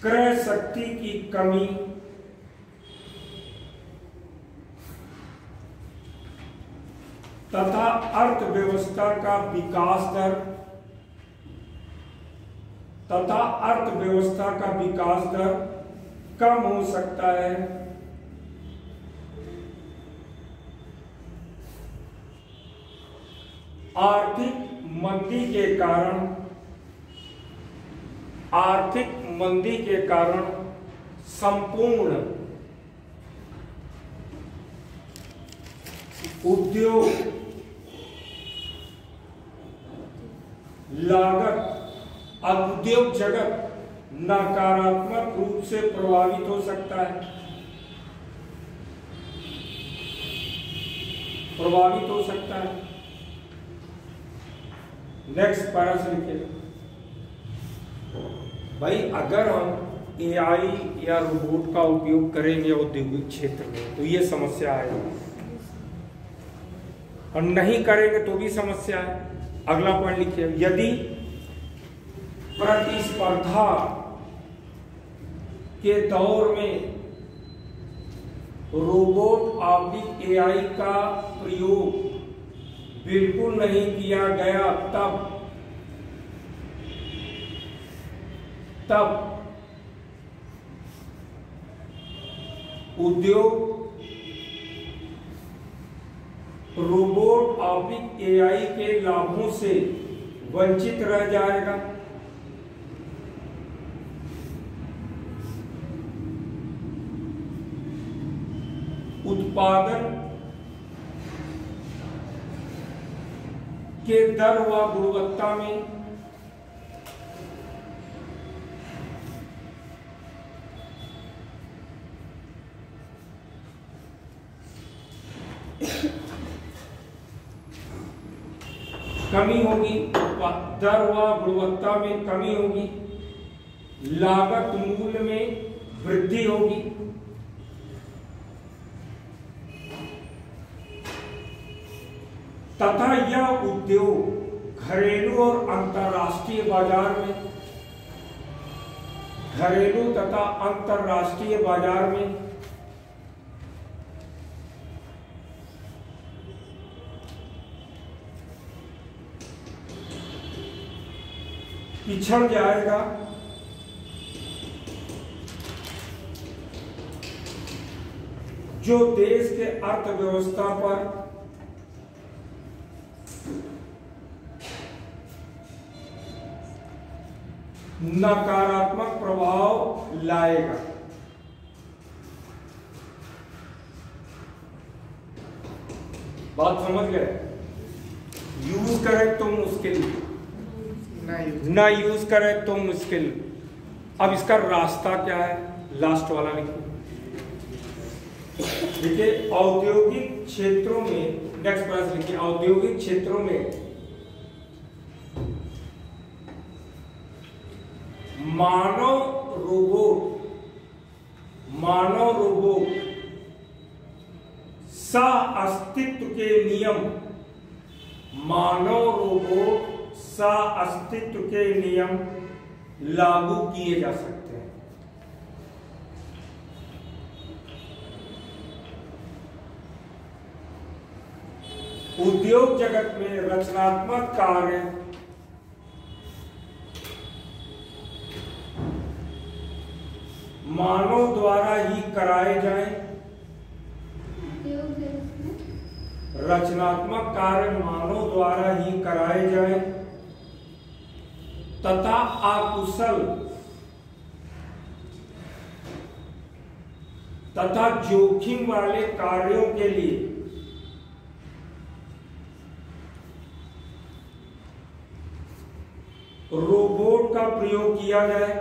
क्रय शक्ति की कमी, तथा अर्थव्यवस्था का विकास दर कम हो सकता है। आर्थिक मंदी के कारण संपूर्ण उद्योग जगत नकारात्मक रूप से प्रभावित हो सकता है, नेक्स्ट पैरा से लिखिए भाई, अगर हम एआई या रोबोट का उपयोग करेंगे औद्योगिक क्षेत्र में तो ये समस्या आएगी, और नहीं करेंगे तो भी समस्या है। अगला पॉइंट लिखिए, यदि प्रतिस्पर्धा के दौर में रोबोट ऑब्लिक एआई का प्रयोग बिल्कुल नहीं किया गया, तब उद्योग रोबोट ऑब्लिक एआई के लाभों से वंचित रह जाएगा। उत्पादन के दर व गुणवत्ता में कमी होगी, दर व गुणवत्ता में कमी होगी, लागत मूल्य में वृद्धि होगी, तथा यह उद्योग घरेलू और अंतर्राष्ट्रीय बाजार में पिछड़ जाएगा। जो देश के अर्थव्यवस्था पर नकारात्मक प्रभाव लाएगा। बात समझ गए? यूज करें तो मुश्किल, ना यूज करें तो मुश्किल। अब इसका रास्ता क्या है? लास्ट वाला लिखो। देखिए, औद्योगिक क्षेत्रों में, नेक्स्ट प्रश्न लिखिए, औद्योगिक क्षेत्रों में मानव रोबोट सह-अस्तित्व के नियम लागू किए जा सकते हैं। उद्योग जगत में रचनात्मक कार्य मानव द्वारा ही कराए जाएं, रचनात्मक कार्य मानव द्वारा ही कराए जाएं तथा अकुशल तथा जोखिम वाले कार्यों के लिए रोबोट का प्रयोग किया जाए।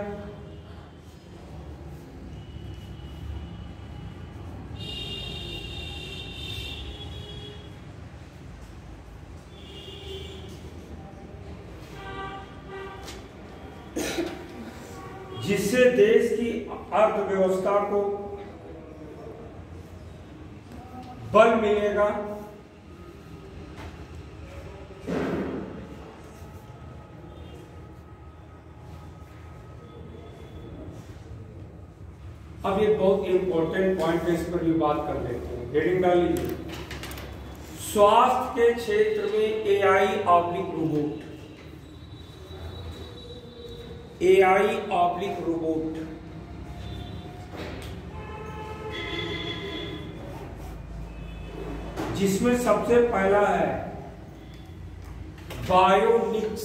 जिससे देश की अर्थव्यवस्था को बल मिलेगा। अब ये बहुत इंपॉर्टेंट पॉइंट है, इस पर भी बात कर लेते हैं। हेडिंग डाल लीजिए, स्वास्थ्य के क्षेत्र में AI/रोबोट। AI/रोबोट जिसमें सबसे पहला है बायोनिक्स।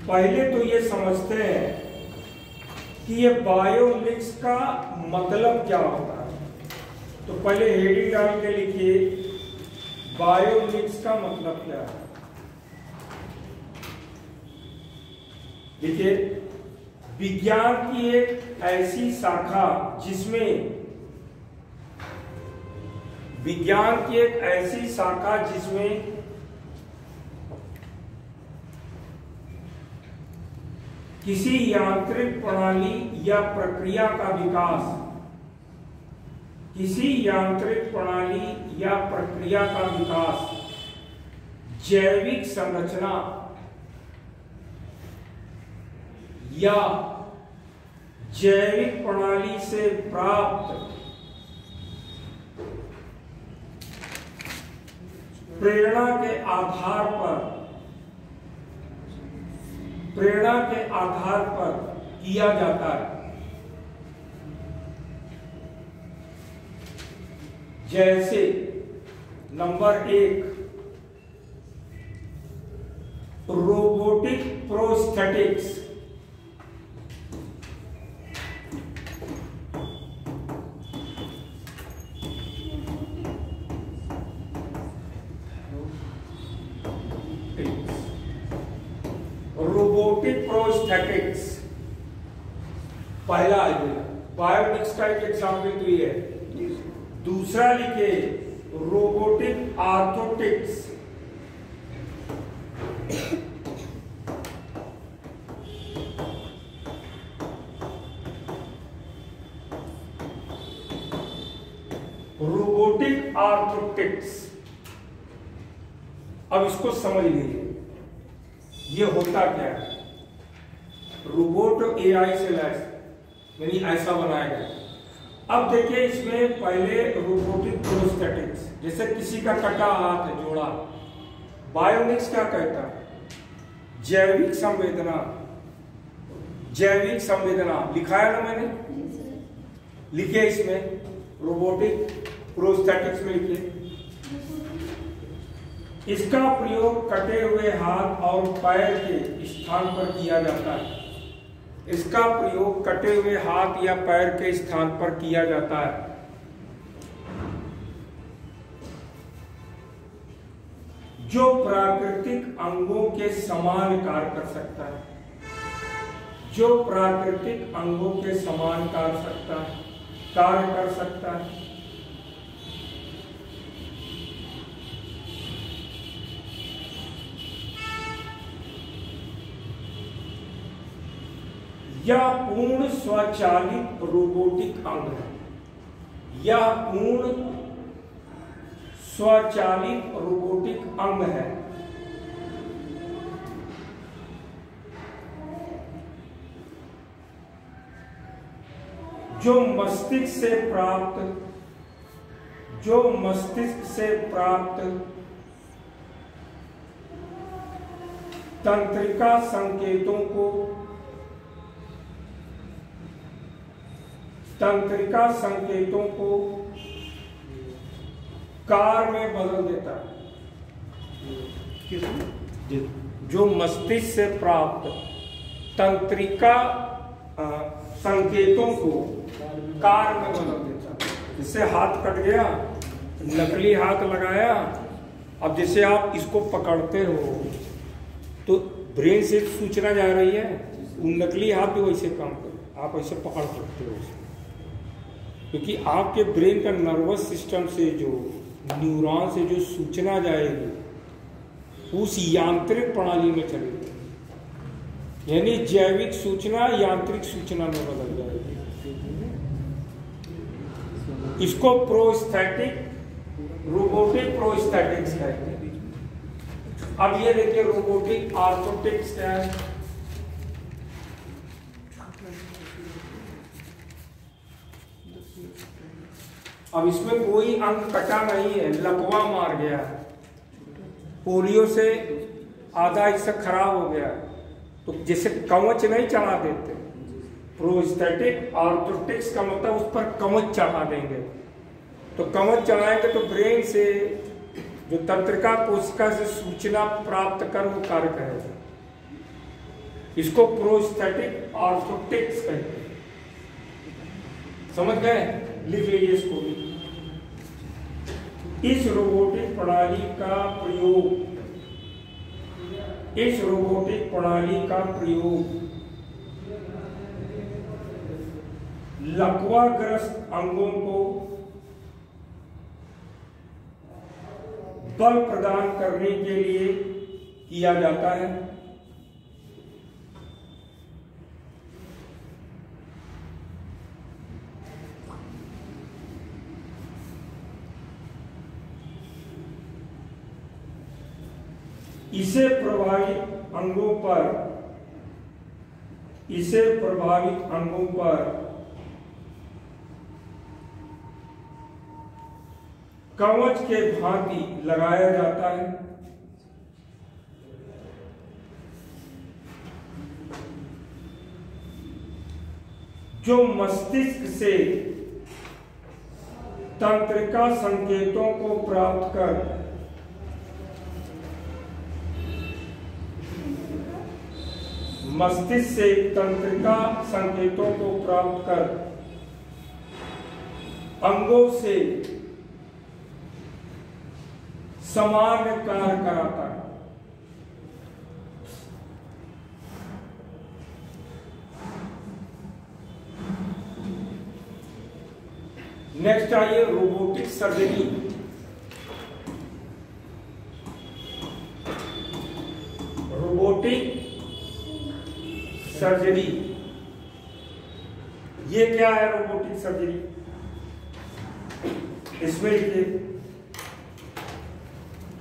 पहले तो ये समझते हैं कि ये बायोनिक्स का मतलब क्या होता है। तो पहले हेडिंग डाल के लिखिए, बायोनिक्स का मतलब क्या है। देखिए, विज्ञान की एक ऐसी शाखा जिसमें किसी यांत्रिक प्रणाली या प्रक्रिया का विकास, जैविक संरचना या जैविक प्रणाली से प्राप्त प्रेरणा के आधार पर किया जाता है। जैसे नंबर 1, रोबोटिक प्रोस्थेटिक्स। पहला आइडिया बायोनिक्स का एक एग्जाम्पल तो ये है। दूसरा लिखे रोबोटिक आर्थोटिक्स। रोबोटिक आर्थोटिक्स, अब इसको समझ लीजिए, ये होता क्या है। रोबोट AI से लैस यानी ऐसा बनाया गया। अब देखिए, इसमें पहले रोबोटिक प्रोस्थेटिक्स, जैसे किसी का कटा हाथ है, जोड़ा। बायोनिक्स क्या कहता है? जैविक संवेदना लिखा है ना मैंने, लिखिए इसमें रोबोटिक प्रोस्थेटिक्स में लिखिए। इसका प्रयोग कटे हुए हाथ और पैर के स्थान पर किया जाता है। इसका प्रयोग कटे हुए हाथ या पैर के स्थान पर किया जाता है। जो प्राकृतिक अंगों के समान कार्य कर सकता है। कार्य कर सकता है। यह पूर्ण स्वचालित रोबोटिक अंग है। जो मस्तिष्क से प्राप्त तंत्रिका संकेतों को कार्य में बदल देता है। जो मस्तिष्क से प्राप्त तंत्रिका संकेतों को कार्य में बदल देता है। जैसे हाथ कट गया, नकली हाथ लगाया, अब जैसे आप इसको पकड़ते हो तो ब्रेन से सूचना जा रही है, वो नकली हाथ भी वैसे काम करे, आप ऐसे पकड़ सकते हो उसको, क्योंकि आपके ब्रेन का नर्वस सिस्टम से जो न्यूरॉन से जो सूचना जाएगी उस यांत्रिक प्रणाली में चलेगी, यानी जैविक सूचना यांत्रिक सूचना में बदल जाएगी। इसको प्रोस्थेटिक रोबोटिक प्रोस्थेटिक्स कहते हैं। अब ये देखिए रोबोटिक आर्थोटिक्स क्या है। अब इसमें कोई अंग कटा नहीं है, लकवा मार गया, पोलियो से आधा हिस्सा खराब हो गया, तो जैसे कवच नहीं चढ़ा देते, प्रोस्थेटिक आर्थोटिक्स का मतलब उस पर कवच चढ़ा देंगे, तो कवच चढ़ाएंगे तो ब्रेन से जो तंत्रिका कोशिका से सूचना प्राप्त कर वो कार्य करेगा। इसको प्रोस्थेटिक आर्थोटिक्स कहते हैं। समझ गए? लिख लीजिए इसको भी। इस रोबोटिक प्रणाली का प्रयोग लकवाग्रस्त अंगों को बल प्रदान करने के लिए किया जाता है। इसे प्रभावित अंगों पर कवच के भांति लगाया जाता है। जो मस्तिष्क से तंत्रिका संकेतों को प्राप्त कर अंगों से सामान्य कार्य कराता है। नेक्स्ट आइए रोबोटिक सर्जरी। रोबोटिक सर्जरी ये क्या है? रोबोटिक सर्जरी इसमें लिखिए,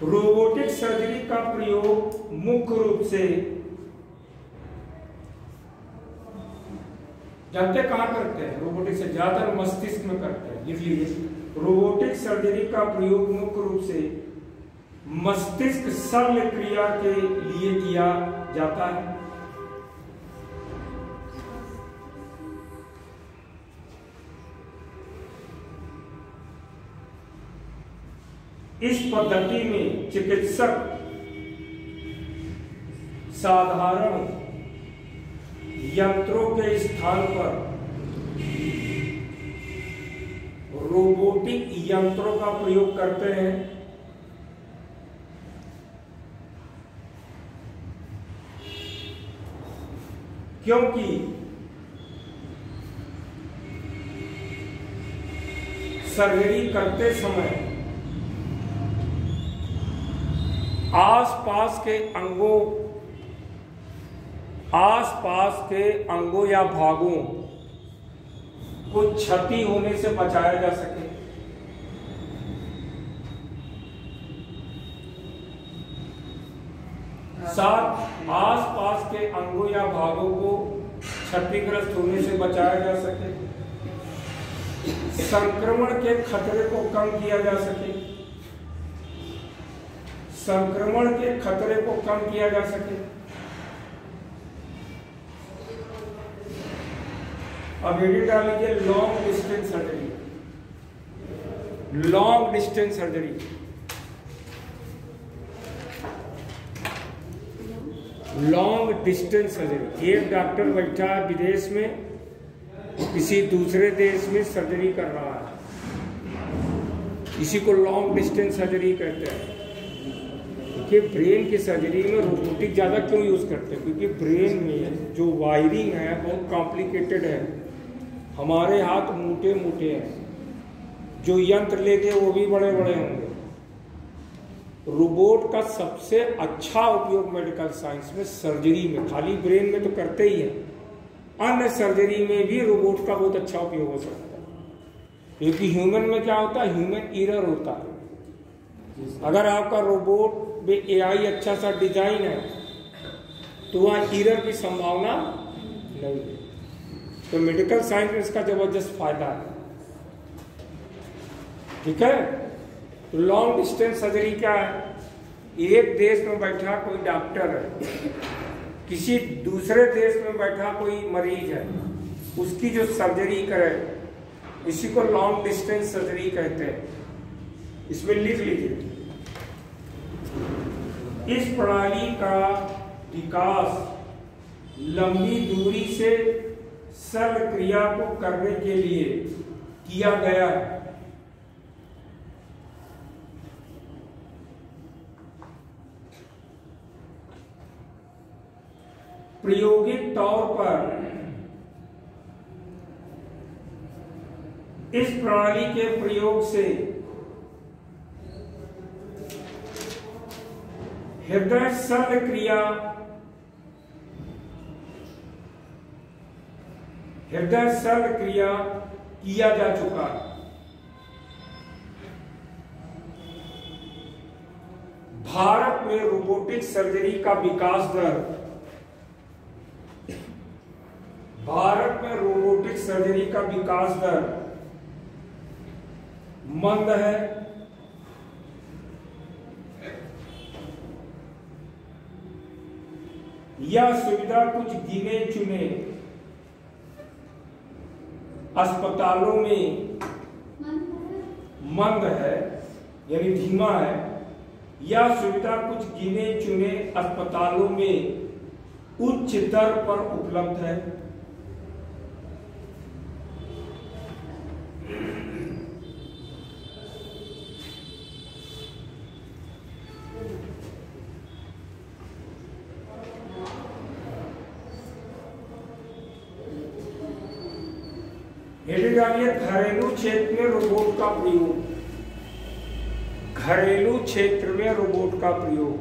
रोबोटिक सर्जरी का प्रयोग मुख्य रूप से जानते कहां करते हैं? रोबोटिक से ज्यादातर मस्तिष्क में करते हैं। लिख लीजिए, रोबोटिक सर्जरी का प्रयोग मुख्य रूप से मस्तिष्क शल्य क्रिया के लिए किया जाता है। इस पद्धति में चिकित्सक साधारण यंत्रों के स्थान पर रोबोटिक यंत्रों का प्रयोग करते हैं। क्योंकि सर्जरी करते समय आसपास के अंगों या भागों को क्षति होने से बचाया जा सके। साथ आसपास के अंगों या भागों को क्षतिग्रस्त होने से बचाया जा सके, संक्रमण के खतरे को कम किया जा सके, संक्रमण के खतरे को कम किया जा सके। अब एडिट डाल लीजिए, long distance surgery. Long distance surgery, long distance surgery. एक डॉक्टर बैठा है विदेश में, किसी दूसरे देश में सर्जरी कर रहा है, इसी को लॉन्ग डिस्टेंस सर्जरी कहते हैं। कि ब्रेन की सर्जरी में रोबोटिक ज़्यादा क्यों यूज़ करते हैं? क्योंकि ब्रेन में जो वायरिंग है बहुत कॉम्प्लिकेटेड है। हमारे हाथ मोटे मोटे हैं, जो यंत्र लेंगे वो भी बड़े बड़े होंगे। रोबोट का सबसे अच्छा उपयोग मेडिकल साइंस में सर्जरी में, खाली ब्रेन में तो करते ही हैं, अन्य सर्जरी में भी रोबोट का बहुत अच्छा उपयोग हो सकता है। क्योंकि ह्यूमन में क्या होता है, ह्यूमन एरर होता है। अगर आपका रोबोट में एआई अच्छा सा डिजाइन है तो वहाँ एरर की संभावना नहीं है। तो मेडिकल साइंस में इसका जबरदस्त फायदा है। ठीक है। तो लॉन्ग डिस्टेंस सर्जरी क्या है? एक देश में बैठा कोई डॉक्टर है, किसी दूसरे देश में बैठा कोई मरीज है, उसकी जो सर्जरी करे, इसी को लॉन्ग डिस्टेंस सर्जरी कहते हैं। इसमें लिख लीजिए, इस प्रणाली का विकास लंबी दूरी से शल्य क्रिया को करने के लिए किया गया है। प्रायोगिक तौर पर इस प्रणाली के प्रयोग से हृदय शल्य क्रिया किया जा चुका है। भारत में रोबोटिक सर्जरी का विकास दर, भारत में रोबोटिक सर्जरी का विकास दर मंद है। यह सुविधा कुछ गिने चुने अस्पतालों में मंद है, यानी धीमा है। यह सुविधा कुछ गिने चुने अस्पतालों में उच्च दर पर उपलब्ध है। घरेलू क्षेत्र में रोबोट का प्रयोग, घरेलू क्षेत्र में रोबोट का प्रयोग।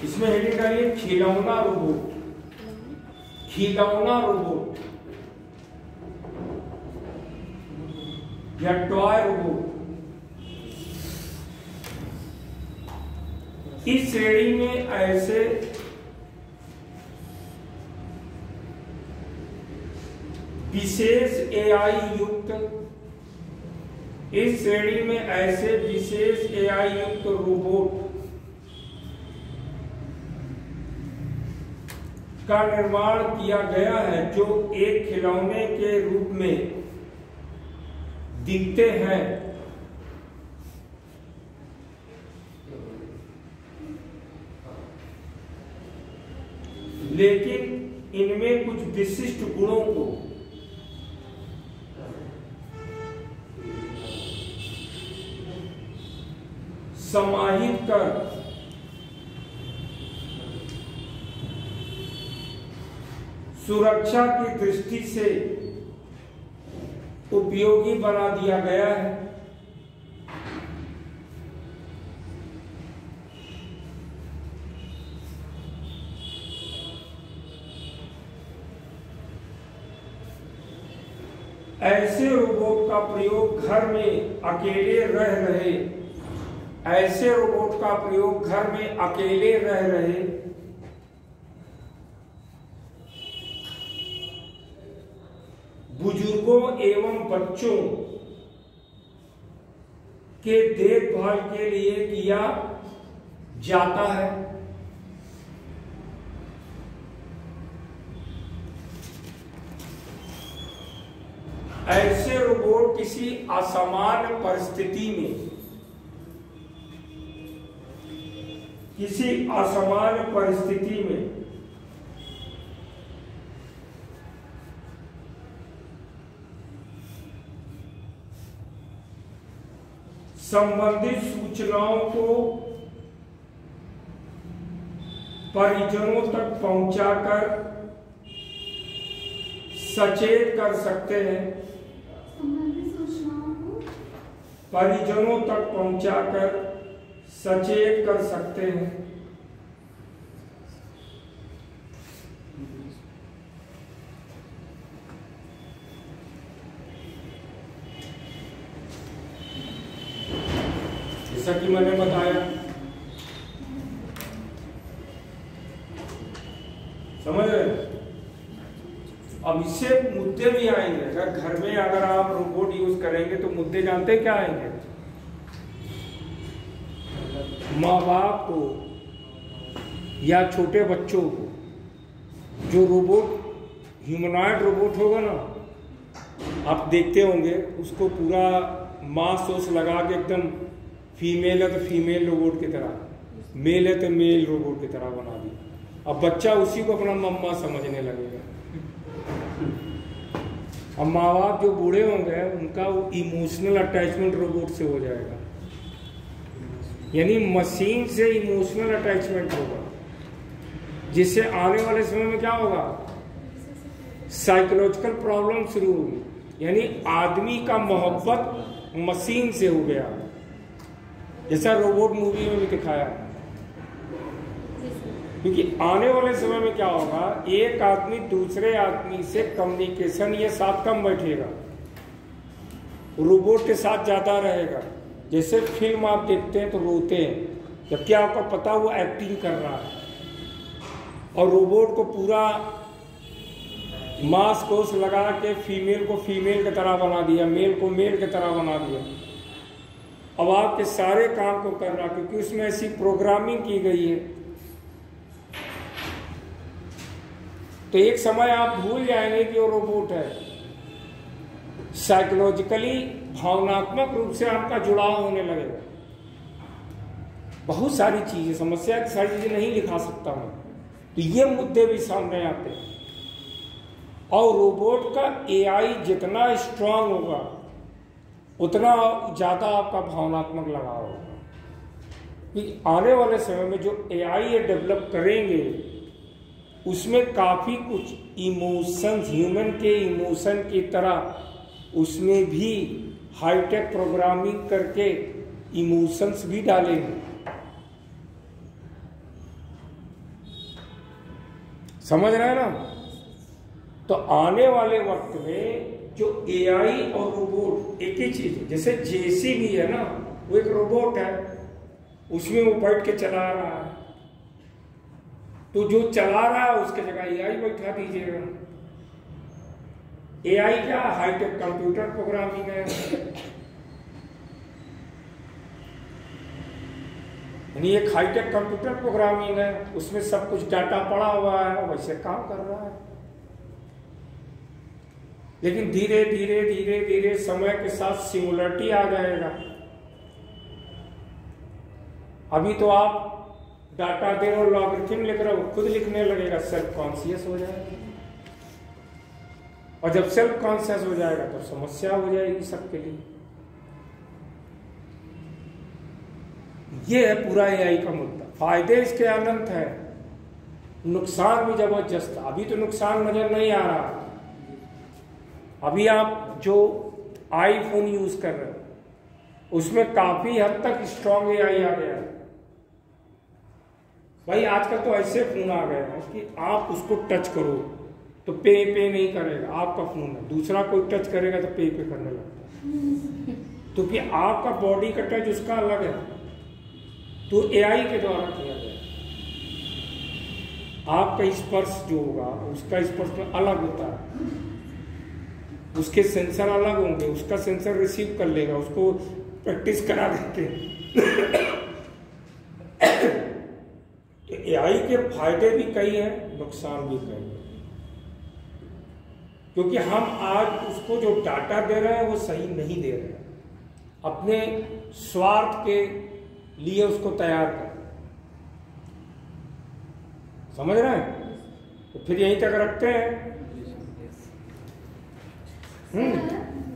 इसमें हेडिंग डालिए खिलौना रोबोट, खिलौना रोबोट या टॉय रोबोट। इस श्रेणी में ऐसे विशेष एआई युक्त, इस श्रेणी में ऐसे विशेष एआई युक्त रोबोट का निर्माण किया गया है जो एक खिलौने के रूप में दिखते हैं, लेकिन इनमें कुछ विशिष्ट गुणों को समाहित कर सुरक्षा की दृष्टि से उपयोगी बना दिया गया है। ऐसे रोबोट का प्रयोग घर में अकेले रह रहे, ऐसे रोबोट का प्रयोग घर में अकेले रह रहे बुजुर्गों एवं बच्चों के देखभाल के लिए किया जाता है। ऐसे रोबोट किसी असामान्य परिस्थिति में किसी असामान्य परिस्थिति में संबंधित सूचनाओं को परिजनों तक पहुंचाकर सचेत कर सकते हैं। संबंधित सूचनाओं को परिजनों तक पहुंचाकर सचेत कर सकते हैं। जैसा कि मैंने बताया, समझ रहे? अब इससे मुद्दे भी आएंगे। अगर घर में अगर आप रोबोट यूज करेंगे तो मुद्दे जानते क्या आएंगे? माँ बाप को या छोटे बच्चों को जो रोबोट ह्यूमनॉइड रोबोट होगा ना, आप देखते होंगे उसको पूरा मांस ओस लगा के एकदम फीमेल है तो फीमेल रोबोट की तरह, मेल है तो मेल रोबोट की तरह बना दी। अब बच्चा उसी को अपना मम्मा समझने लगेगा। अब माँ बाप जो बूढ़े होंगे उनका वो इमोशनल अटैचमेंट रोबोट से हो जाएगा, यानी मशीन से इमोशनल अटैचमेंट होगा, जिससे आने वाले समय में क्या होगा? साइकोलॉजिकल प्रॉब्लम शुरू होगी। यानी आदमी का मोहब्बत मशीन से हो गया, जैसा रोबोट मूवी में भी दिखाया। क्योंकि आने वाले समय में क्या होगा, एक आदमी दूसरे आदमी से कम्युनिकेशन ये साथ कम बैठेगा, रोबोट के साथ ज्यादा रहेगा। जैसे फिल्म आप देखते हैं तो रोते हैं, जबकि आपको पता वो एक्टिंग कर रहा है, और रोबोट को पूरा मांस कोस लगा के फीमेल को फीमेल की तरह बना दिया, मेल को मेल की तरह बना दिया। अब आपके सारे काम को कर रहा, क्योंकि उसमें ऐसी प्रोग्रामिंग की गई है। तो एक समय आप भूल जाएंगे कि वो रोबोट है। साइकोलॉजिकली भावनात्मक रूप से आपका जुड़ाव होने लगेगा। बहुत सारी चीजें, समस्या की सारी चीजें नहीं लिखा सकता मैं, तो ये मुद्दे भी सामने आते हैं। और रोबोट का एआई जितना स्ट्रांग होगा उतना ज्यादा आपका भावनात्मक लगाव होगा। कि आने वाले समय में जो एआई ये डेवलप करेंगे उसमें काफी कुछ इमोशंस, ह्यूमन के इमोशन की तरह उसमें भी हाईटेक प्रोग्रामिंग करके इमोशंस भी डालेंगे। समझ रहे हैं ना? तो आने वाले वक्त में जो एआई और रोबोट एक ही चीज है। जैसे जेसीबी है ना, वो एक रोबोट है, उसमें वो बैठ के चला रहा है, तो जो चला रहा है उसके जगह एआई बैठा दीजिएगा। एआई क्या? हाईटेक कंप्यूटर प्रोग्रामिंग है। यानी एक हाईटेक कंप्यूटर प्रोग्रामिंग है, उसमें सब कुछ डाटा पड़ा हुआ है, वैसे काम कर रहा है। लेकिन धीरे धीरे धीरे धीरे समय के साथ सिमुलरिटी आ जाएगा। अभी तो आप डाटा दे और लॉगरिथम लिख रहे हो, खुद लिखने लगेगा, सेल्फ कॉन्शियस हो जाएगा। और जब सेल्फ कॉन्शियस हो जाएगा तो समस्या हो जाएगी सबके लिए। ये है पूरा एआई का मुद्दा। फायदे इसके अनंत है, नुकसान भी जबरदस्त। अभी तो नुकसान नजर नहीं आ रहा। अभी आप जो आईफोन यूज कर रहे हो उसमें काफी हद तक स्ट्रॉन्ग एआई आ गया है। भाई आजकल तो ऐसे फोन आ गए हैं कि आप उसको टच करो तो पे नहीं करेगा, आपका फोन है। दूसरा कोई टच करेगा तो पे करने लगता है, क्योंकि आपका बॉडी का टच उसका अलग है, तो एआई के द्वारा किया गया। आपका स्पर्श जो होगा उसका स्पर्श अलग होता है, उसके सेंसर अलग होंगे, उसका सेंसर रिसीव कर लेगा, उसको प्रैक्टिस करा देते हैं। तो एआई के फायदे भी कई हैं, नुकसान भी कई हैं। क्योंकि हम आज उसको जो डाटा दे रहे हैं वो सही नहीं दे रहे हैं, अपने स्वार्थ के लिए उसको तैयार कर। समझ रहे हैं? तो फिर यहीं तक रखते हैं।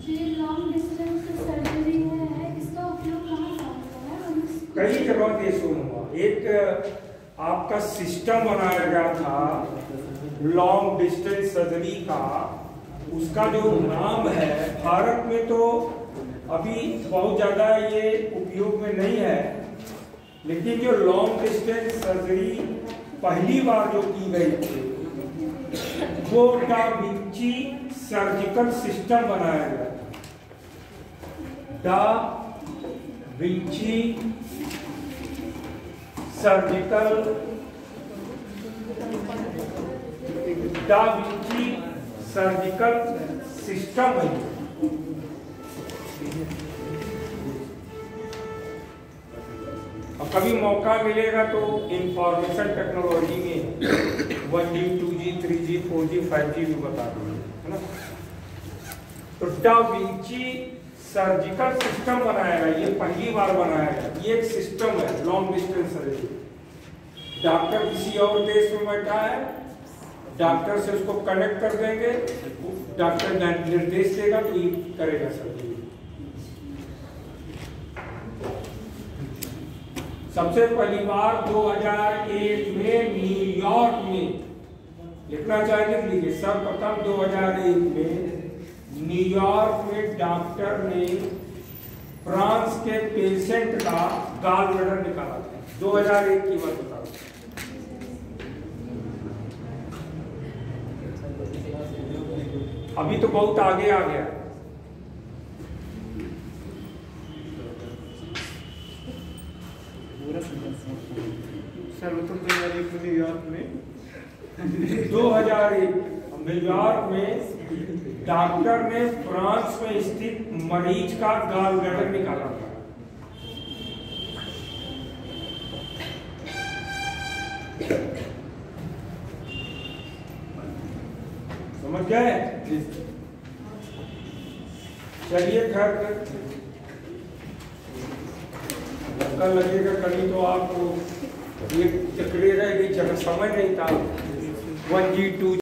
ये लॉन्ग डिस्टेंस सर्जरी है, इसका उपयोग कहाँ कहाँ होता है? कई जगह देशों में हुआ। एक आपका सिस्टम बनाया गया था लॉन्ग डिस्टेंस सर्जरी का, उसका जो नाम है भारत में तो अभी बहुत ज्यादा ये उपयोग में नहीं है, लेकिन जो लॉन्ग डिस्टेंस सर्जरी पहली बार जो की गई थी वो डा विंची सर्जिकल सिस्टम बनाया गया था। डा विंची सर्जिकल सिस्टम है। और कभी मौका मिलेगा तो इंफॉर्मेशन टेक्नोलॉजी में 1G 2G 3G 4G 5G भी बता दूंगा, है ना। तो डा विंची सर्जिकल सिस्टम बनाया गया, ये पहली बार बनाया गया। ये एक सिस्टम है लॉन्ग डिस्टेंस सर्जरी। डॉक्टर किसी और देश में बैठा है, डॉक्टर से उसको कनेक्ट कर देंगे, डॉक्टर निर्देश देगा तो ये करेगा सर्जरी। सबसे पहली बार 2001 में न्यूयॉर्क में, लिखना चाहेंगे लिख लीजिए, सर्वप्रथम 2001 में न्यूयॉर्क में डॉक्टर ने फ्रांस के पेशेंट का गॉल ब्लैडर निकाला था। 2001 की बात बता रहा हूं। अभी तो बहुत आगे आ गया। सर्वप्रथम 2001 में न्यूयॉर्क में 2001 न्यूयॉर्क में डॉक्टर ने फ्रांस में स्थित मरीज का गॉल ब्लैडर निकाला था। समझ गए? चलिए घर धक्का लगेगा कहीं तो आपको ये चक्रे रहेगी, जगह समझ नहीं था 1G 2G